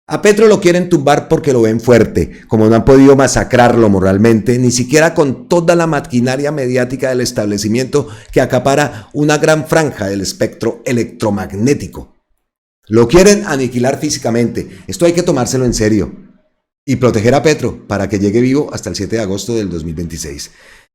Speaker 2: A Petro lo quieren tumbar porque lo ven fuerte, como no han podido masacrarlo moralmente, ni siquiera con toda la maquinaria mediática del establecimiento que acapara una gran franja del espectro electromagnético. Lo quieren aniquilar físicamente, esto hay que tomárselo en serio, y proteger a Petro para que llegue vivo hasta el 7 de agosto del 2026.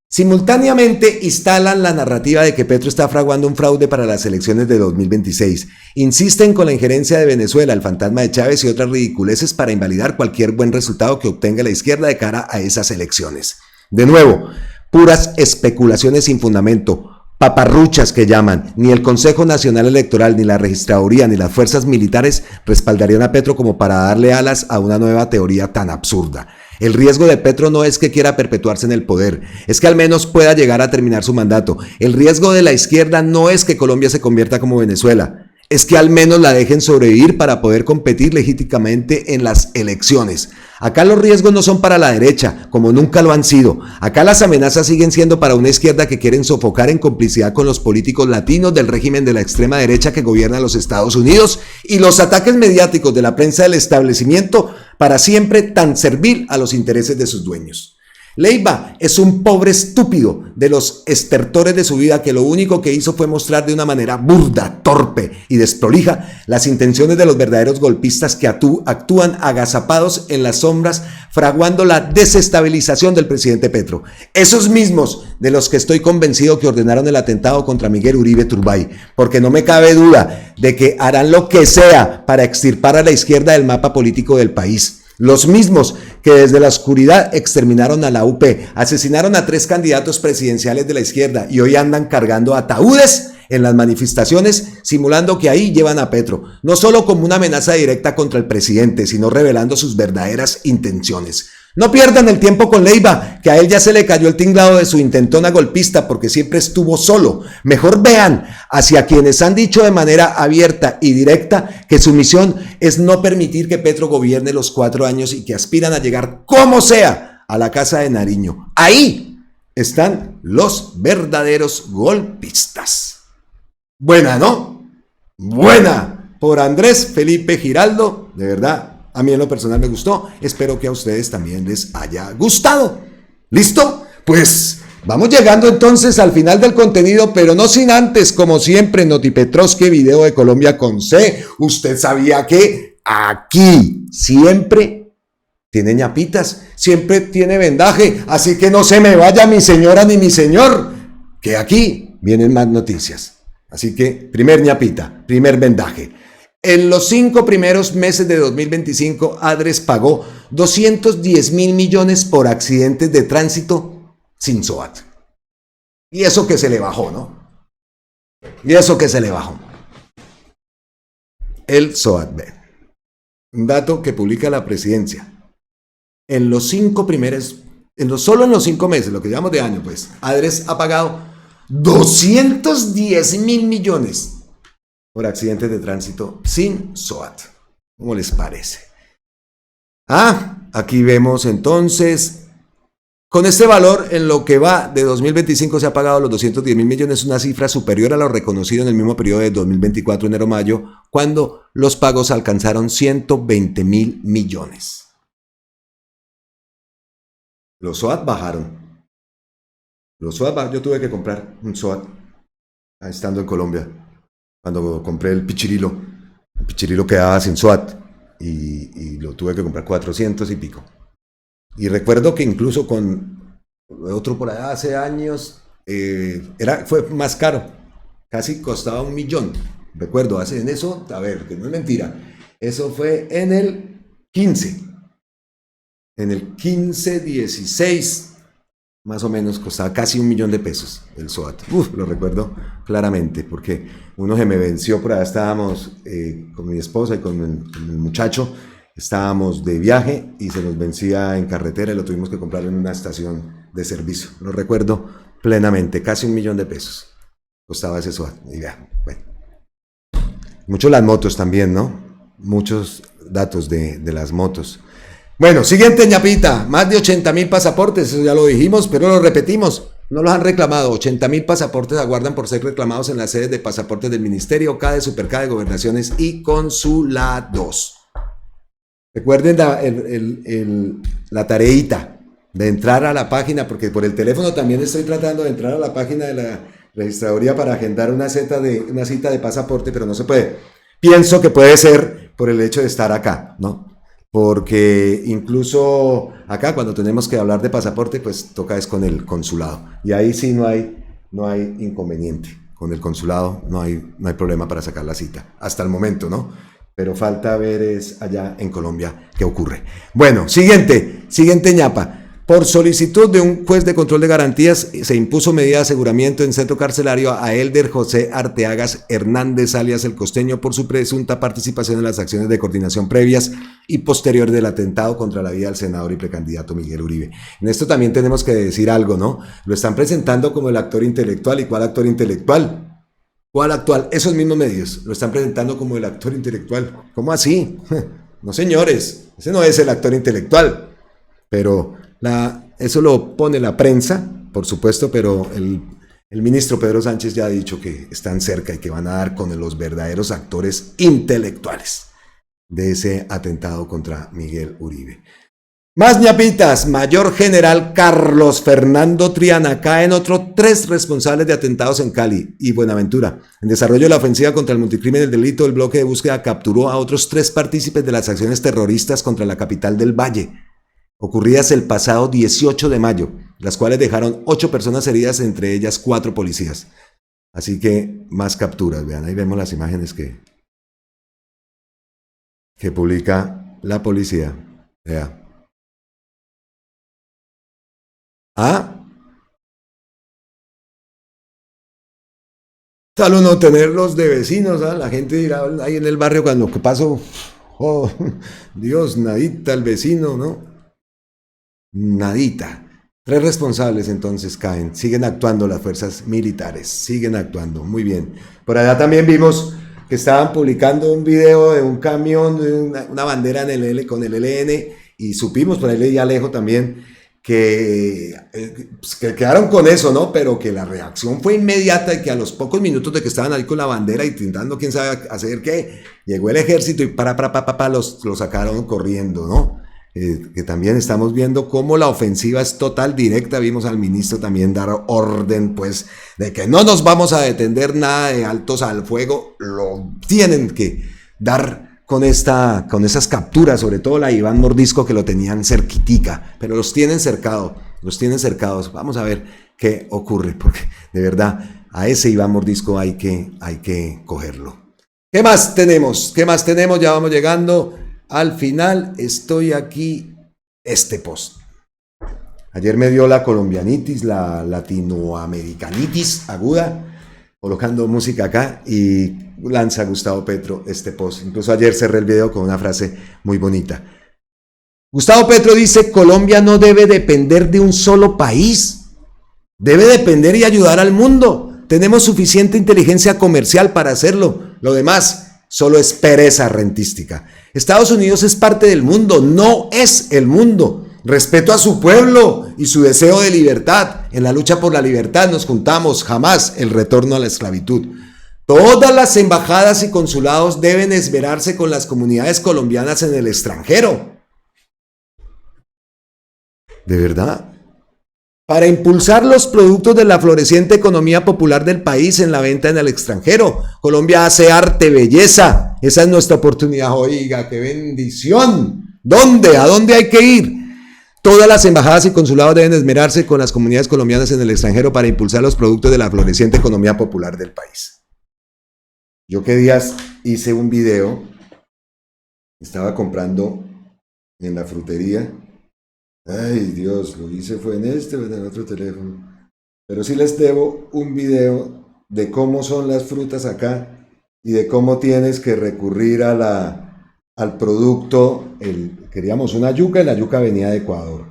Speaker 2: Simultáneamente instalan la narrativa de que Petro está fraguando un fraude para las elecciones de 2026. Insisten con la injerencia de Venezuela, el fantasma de Chávez y otras ridiculeces para invalidar cualquier buen resultado que obtenga la izquierda de cara a esas elecciones. De nuevo, puras especulaciones sin fundamento, paparruchas que llaman. Ni el Consejo Nacional Electoral, ni la Registraduría, ni las fuerzas militares respaldarían a Petro como para darle alas a una nueva teoría tan absurda. El riesgo de Petro no es que quiera perpetuarse en el poder, es que al menos pueda llegar a terminar su mandato. El riesgo de la izquierda no es que Colombia se convierta como Venezuela, es que al menos la dejen sobrevivir para poder competir legítimamente en las elecciones. Acá los riesgos no son para la derecha, como nunca lo han sido. Acá las amenazas siguen siendo para una izquierda que quieren sofocar en complicidad con los políticos latinos del régimen de la extrema derecha que gobierna los Estados Unidos y los ataques mediáticos de la prensa del establecimiento para siempre tan servil a los intereses de sus dueños. Leiva es un pobre estúpido de los estertores de su vida que lo único que hizo fue mostrar de una manera burda, torpe y desprolija las intenciones de los verdaderos golpistas que actúan agazapados en las sombras fraguando la desestabilización del presidente Petro. Esos mismos de los que estoy convencido que ordenaron el atentado contra Miguel Uribe Turbay, porque no me cabe duda de que harán lo que sea para extirpar a la izquierda del mapa político del país. Los mismos que desde la oscuridad exterminaron a la UP, asesinaron a 3 candidatos presidenciales de la izquierda y hoy andan cargando ataúdes en las manifestaciones, simulando que ahí llevan a Petro, no solo como una amenaza directa contra el presidente, sino revelando sus verdaderas intenciones. No pierdan el tiempo con Leiva, que a él ya se le cayó el tinglado de su intentona golpista porque siempre estuvo solo. Mejor vean hacia quienes han dicho de manera abierta y directa que su misión es no permitir que Petro gobierne los 4 años y que aspiran a llegar como sea a la Casa de Nariño. Ahí están los verdaderos golpistas. Buena, ¿no? Buena por Andrés Felipe Giraldo, de verdad. A mí en lo personal me gustó, espero que a ustedes también les haya gustado. ¿Listo? Pues vamos llegando entonces al final del contenido, pero no sin antes, como siempre, Notipetrovsky, video de Colombia con C. Usted sabía que aquí siempre tiene ñapitas, siempre tiene vendaje, así que no se me vaya mi señora ni mi señor, que aquí vienen más noticias. Así que, primer ñapita, primer vendaje. En los 5 primeros meses de 2025, Adres pagó 210.000 millones por accidentes de tránsito sin SOAT. Y eso que se le bajó, ¿no? Y eso que se le bajó. El SOAT. Un dato que publica la presidencia. En los 5 primeros, solo en los 5 meses, lo que llamamos de año, pues, Adres ha pagado 210.000 millones por accidentes de tránsito sin SOAT. ¿Cómo les parece? Aquí vemos entonces, con este valor, en lo que va de 2025 se ha pagado los 210.000 millones, una cifra superior a lo reconocido en el mismo periodo de 2024, enero-mayo, cuando los pagos alcanzaron 120.000 millones. Los SOAT bajaron. Yo tuve que comprar un SOAT estando en Colombia, cuando compré el Pichirilo. El Pichirilo quedaba sin SOAT y lo tuve que comprar 400 y pico. Y recuerdo que incluso con otro por allá hace años, fue más caro, casi costaba 1 millón. Recuerdo, en eso, a ver, que no es mentira, eso fue en el 15. En el 15-16, más o menos, costaba casi 1 millón de pesos el SOAT. Lo recuerdo claramente, porque uno se me venció, por allá estábamos con mi esposa y con el muchacho, estábamos de viaje y se nos vencía en carretera y lo tuvimos que comprar en una estación de servicio. Lo recuerdo plenamente, casi 1 millón de pesos costaba ese SOAT. Y ya, bueno. Mucho las motos también, ¿no? Muchos datos de las motos. Bueno, siguiente ñapita, más de 80.000 pasaportes, eso ya lo dijimos, pero lo repetimos, no los han reclamado. 80.000 pasaportes aguardan por ser reclamados en las sedes de pasaportes del Ministerio, CADE, Supercade, Gobernaciones y Consulados. Recuerden la tareita de entrar a la página, porque por el teléfono también estoy tratando de entrar a la página de la registraduría para agendar una cita de pasaporte, pero no se puede. Pienso que puede ser por el hecho de estar acá, ¿no? Porque incluso acá cuando tenemos que hablar de pasaporte, pues toca es con el consulado. Y ahí sí no hay inconveniente. Con el consulado no hay problema para sacar la cita. Hasta el momento, ¿no? Pero falta ver es allá en Colombia qué ocurre. Bueno, siguiente ñapa. Por solicitud de un juez de control de garantías, se impuso medida de aseguramiento en centro carcelario a Elder José Arteagas Hernández, alias El Costeño, por su presunta participación en las acciones de coordinación previas y posterior del atentado contra la vida del senador y precandidato Miguel Uribe. En esto también tenemos que decir algo, ¿no? Lo están presentando como el actor intelectual. ¿Y cuál actor intelectual? ¿Cuál actual? Esos mismos medios lo están presentando como el actor intelectual. ¿Cómo así? No, señores, ese no es el actor intelectual. Pero eso lo pone la prensa, por supuesto, pero el ministro Pedro Sánchez ya ha dicho que están cerca y que van a dar con los verdaderos actores intelectuales de ese atentado contra Miguel Uribe. Más ñapitas. Mayor General Carlos Fernando Triana. Caen otros 3 responsables de atentados en Cali y Buenaventura. En desarrollo de la ofensiva contra el multicrimen del delito, el bloque de búsqueda capturó a otros 3 partícipes de las acciones terroristas contra la capital del Valle, ocurridas el pasado 18 de mayo, las cuales dejaron 8 personas heridas, entre ellas 4 policías. Así que más capturas, vean, ahí vemos las imágenes que publica la policía. Vea. Tal uno tenerlos de vecinos, la gente dirá ahí en el barrio cuando que pasó, oh, Dios, nadita el vecino, ¿no? Nadita. 3 responsables entonces caen. Siguen actuando las fuerzas militares. Siguen actuando. Muy bien. Por allá también vimos que estaban publicando un video de un camión, de una bandera con el ELN, y supimos, por ahí leí Alejo también, que quedaron con eso, ¿no? Pero que la reacción fue inmediata y que a los pocos minutos de que estaban ahí con la bandera y intentando quién sabe hacer qué, llegó el ejército y los sacaron corriendo, ¿no? Que también estamos viendo cómo la ofensiva es total, directa. Vimos al ministro también dar orden, pues, de que no nos vamos a detener, nada de altos al fuego. Lo tienen que dar con esas capturas, sobre todo la Iván Mordisco, que lo tenían cerquitica, pero los tienen cercados. Vamos a ver qué ocurre, porque de verdad a ese Iván Mordisco hay que cogerlo. ¿Qué más tenemos? Ya vamos llegando al final. Estoy aquí, este post. Ayer me dio la colombianitis, la latinoamericanitis aguda, colocando música acá, y lanza Gustavo Petro este post. Incluso ayer cerré el video con una frase muy bonita. Gustavo Petro dice: Colombia no debe depender de un solo país, debe depender y ayudar al mundo. Tenemos suficiente inteligencia comercial para hacerlo. Lo demás solo es pereza rentística. Estados Unidos es parte del mundo, no es el mundo. Respeto a su pueblo y su deseo de libertad. En la lucha por la libertad nos juntamos, jamás el retorno a la esclavitud. Todas las embajadas y consulados deben esmerarse con las comunidades colombianas en el extranjero. ¿De verdad? Para impulsar los productos de la floreciente economía popular del país en la venta en el extranjero. Colombia hace arte, belleza. Esa es nuestra oportunidad. Oiga, qué bendición. ¿Dónde? ¿A dónde hay que ir? Todas las embajadas y consulados deben esmerarse con las comunidades colombianas en el extranjero para impulsar los productos de la floreciente economía popular del país. Yo qué días hice un video, estaba comprando en la frutería. Ay Dios, lo hice fue en este o en el otro teléfono. Pero sí les debo un video de cómo son las frutas acá y de cómo tienes que recurrir al producto. Queríamos una yuca y la yuca venía de Ecuador.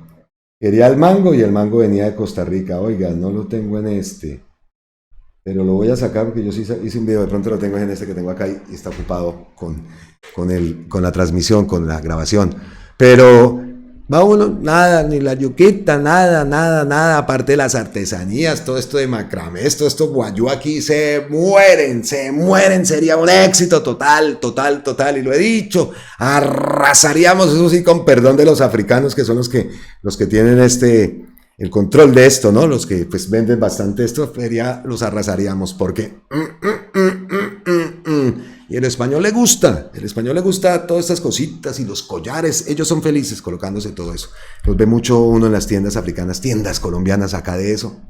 Speaker 2: Quería el mango y el mango venía de Costa Rica. Oiga, no lo tengo en este, pero lo voy a sacar porque yo sí hice un video, de pronto lo tengo en este que tengo acá y está ocupado con la transmisión, con la grabación. Pero va uno, nada, ni la yuquita, nada, aparte de las artesanías, todo esto de macramé, todo esto guayú aquí, se mueren, sería un éxito total, y lo he dicho, arrasaríamos, eso sí, con perdón de los africanos, que son los que tienen el control de esto, ¿no? Los que pues venden bastante esto, los arrasaríamos, porque y el español le gusta todas estas cositas y los collares. Ellos son felices colocándose todo eso. Los ve mucho uno en las tiendas africanas, tiendas colombianas acá de eso.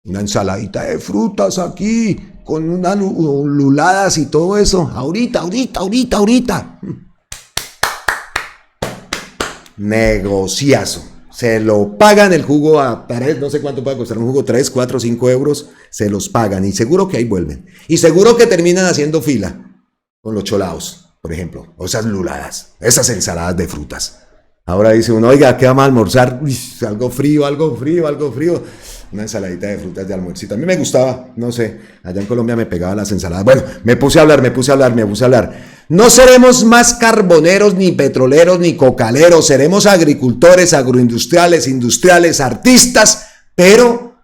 Speaker 2: Una ensaladita de frutas aquí, con unas luladas y todo eso. Ahorita. Negociazo. Se lo pagan el jugo a pared, no sé cuánto puede costar un jugo, 3, 4, 5 euros, se los pagan y seguro que ahí vuelven. Y seguro que terminan haciendo fila con los cholaos, por ejemplo, o esas luladas, esas ensaladas de frutas. Ahora dice uno, oiga, ¿qué vamos a almorzar? Uy, algo frío. Una ensaladita de frutas de almuercito. A mí me gustaba, no sé, allá en Colombia me pegaban las ensaladas. Bueno, me puse a hablar. No seremos más carboneros, ni petroleros, ni cocaleros. Seremos agricultores, agroindustriales, industriales, artistas, pero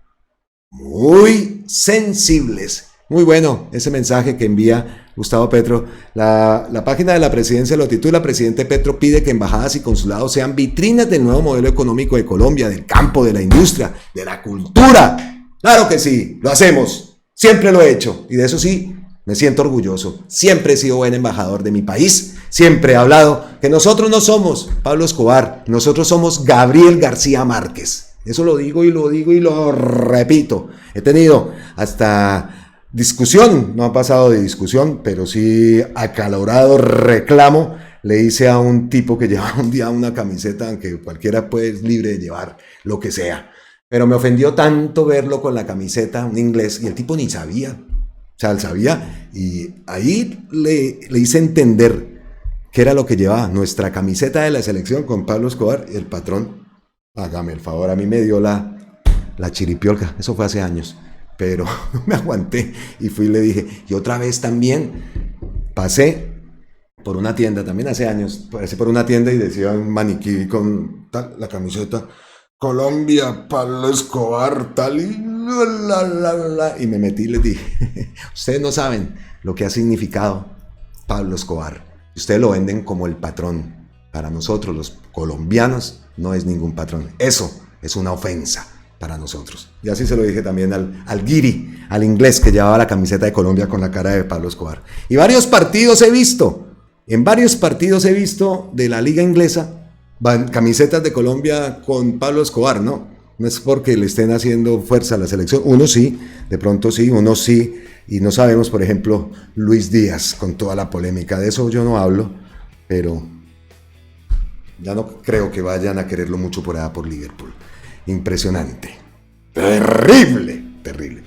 Speaker 2: muy sensibles. Muy bueno ese mensaje que envía Gustavo Petro. La página de la presidencia lo titula: Presidente Petro pide que embajadas y consulados sean vitrinas del nuevo modelo económico de Colombia, del campo, de la industria, de la cultura. Claro que sí, lo hacemos. Siempre lo he hecho y de eso sí me siento orgulloso. Siempre he sido buen embajador de mi país. Siempre he hablado que nosotros no somos Pablo Escobar, nosotros somos Gabriel García Márquez. Eso lo digo y lo repito. He tenido hasta discusión, no ha pasado de discusión, pero sí acalorado reclamo le hice a un tipo que llevaba un día una camiseta, aunque cualquiera es libre de llevar lo que sea, pero me ofendió tanto verlo con la camiseta, un inglés, y el tipo ni sabía, o sea, él sabía, y ahí le hice entender qué era lo que llevaba, nuestra camiseta de la selección con Pablo Escobar, y el patrón, hágame el favor, a mí me dio la chiripiolca, eso fue hace años. Pero no me aguanté y fui y le dije, y otra vez también pasé por una tienda, también hace años, pasé por una tienda y decía un maniquí con la camiseta, Colombia, Pablo Escobar, tal, y me metí y les dije, ustedes no saben lo que ha significado Pablo Escobar, ustedes lo venden como el patrón, para nosotros los colombianos no es ningún patrón, eso es una ofensa para nosotros. Y así se lo dije también al guiri, al inglés que llevaba la camiseta de Colombia con la cara de Pablo Escobar. Y en varios partidos he visto de la liga inglesa, camisetas de Colombia con Pablo Escobar, ¿no? No es porque le estén haciendo fuerza a la selección, uno sí, de pronto sí, uno sí, y no sabemos, por ejemplo, Luis Díaz, con toda la polémica, de eso yo no hablo, pero ya no creo que vayan a quererlo mucho por allá por Liverpool. Impresionante. Terrible, terrible.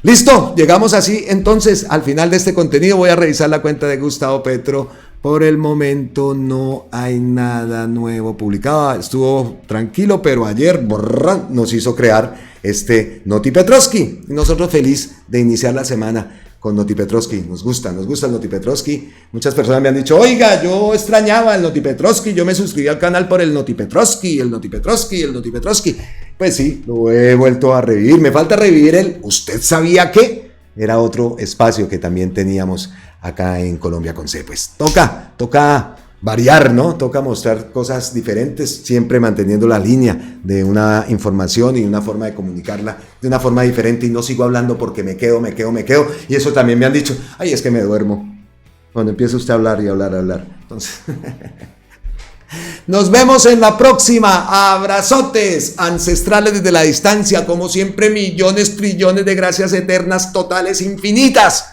Speaker 2: Listo, llegamos así entonces al final de este contenido. Voy a revisar la cuenta de Gustavo Petro. Por el momento no hay nada nuevo publicado. Estuvo tranquilo, pero ayer nos hizo crear este Noti Petrovsky. Y nosotros feliz de iniciar la semana con Noti Petrovsky. Nos gusta el Noti Petrovsky. Muchas personas me han dicho, oiga, yo extrañaba el Noti Petrovsky, yo me suscribí al canal por el Noti Petrovsky, el Noti Petrovsky, el Noti Petrovsky. Pues sí, lo he vuelto a revivir. Me falta revivir el ¿Usted sabía qué? Era otro espacio que también teníamos acá en Colombia con C. Pues toca variar, ¿no? Toca mostrar cosas diferentes, siempre manteniendo la línea de una información y una forma de comunicarla de una forma diferente, y no sigo hablando porque me quedo, y eso también me han dicho, ay, es que me duermo cuando empieza usted a hablar y hablar. Entonces, nos vemos en la próxima. Abrazotes ancestrales desde la distancia, como siempre, millones, trillones de gracias eternas, totales, infinitas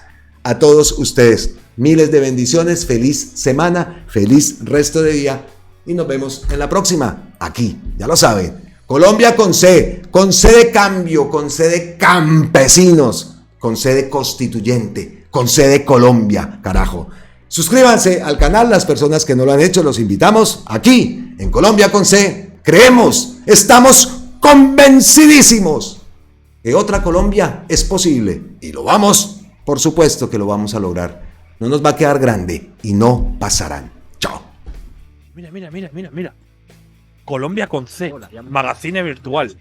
Speaker 2: a todos ustedes. Miles de bendiciones, feliz semana, feliz resto de día, y nos vemos en la próxima, aquí, ya lo saben, Colombia con C de cambio, con C de campesinos, con C de constituyente, con C de Colombia, carajo. Suscríbanse al canal, las personas que no lo han hecho, los invitamos aquí, en Colombia con C, creemos, estamos convencidísimos que otra Colombia es posible, y lo vamos, por supuesto que lo vamos a lograr. No nos va a quedar grande y no pasarán. Chao.
Speaker 5: Mira. Colombia con C, magazine virtual.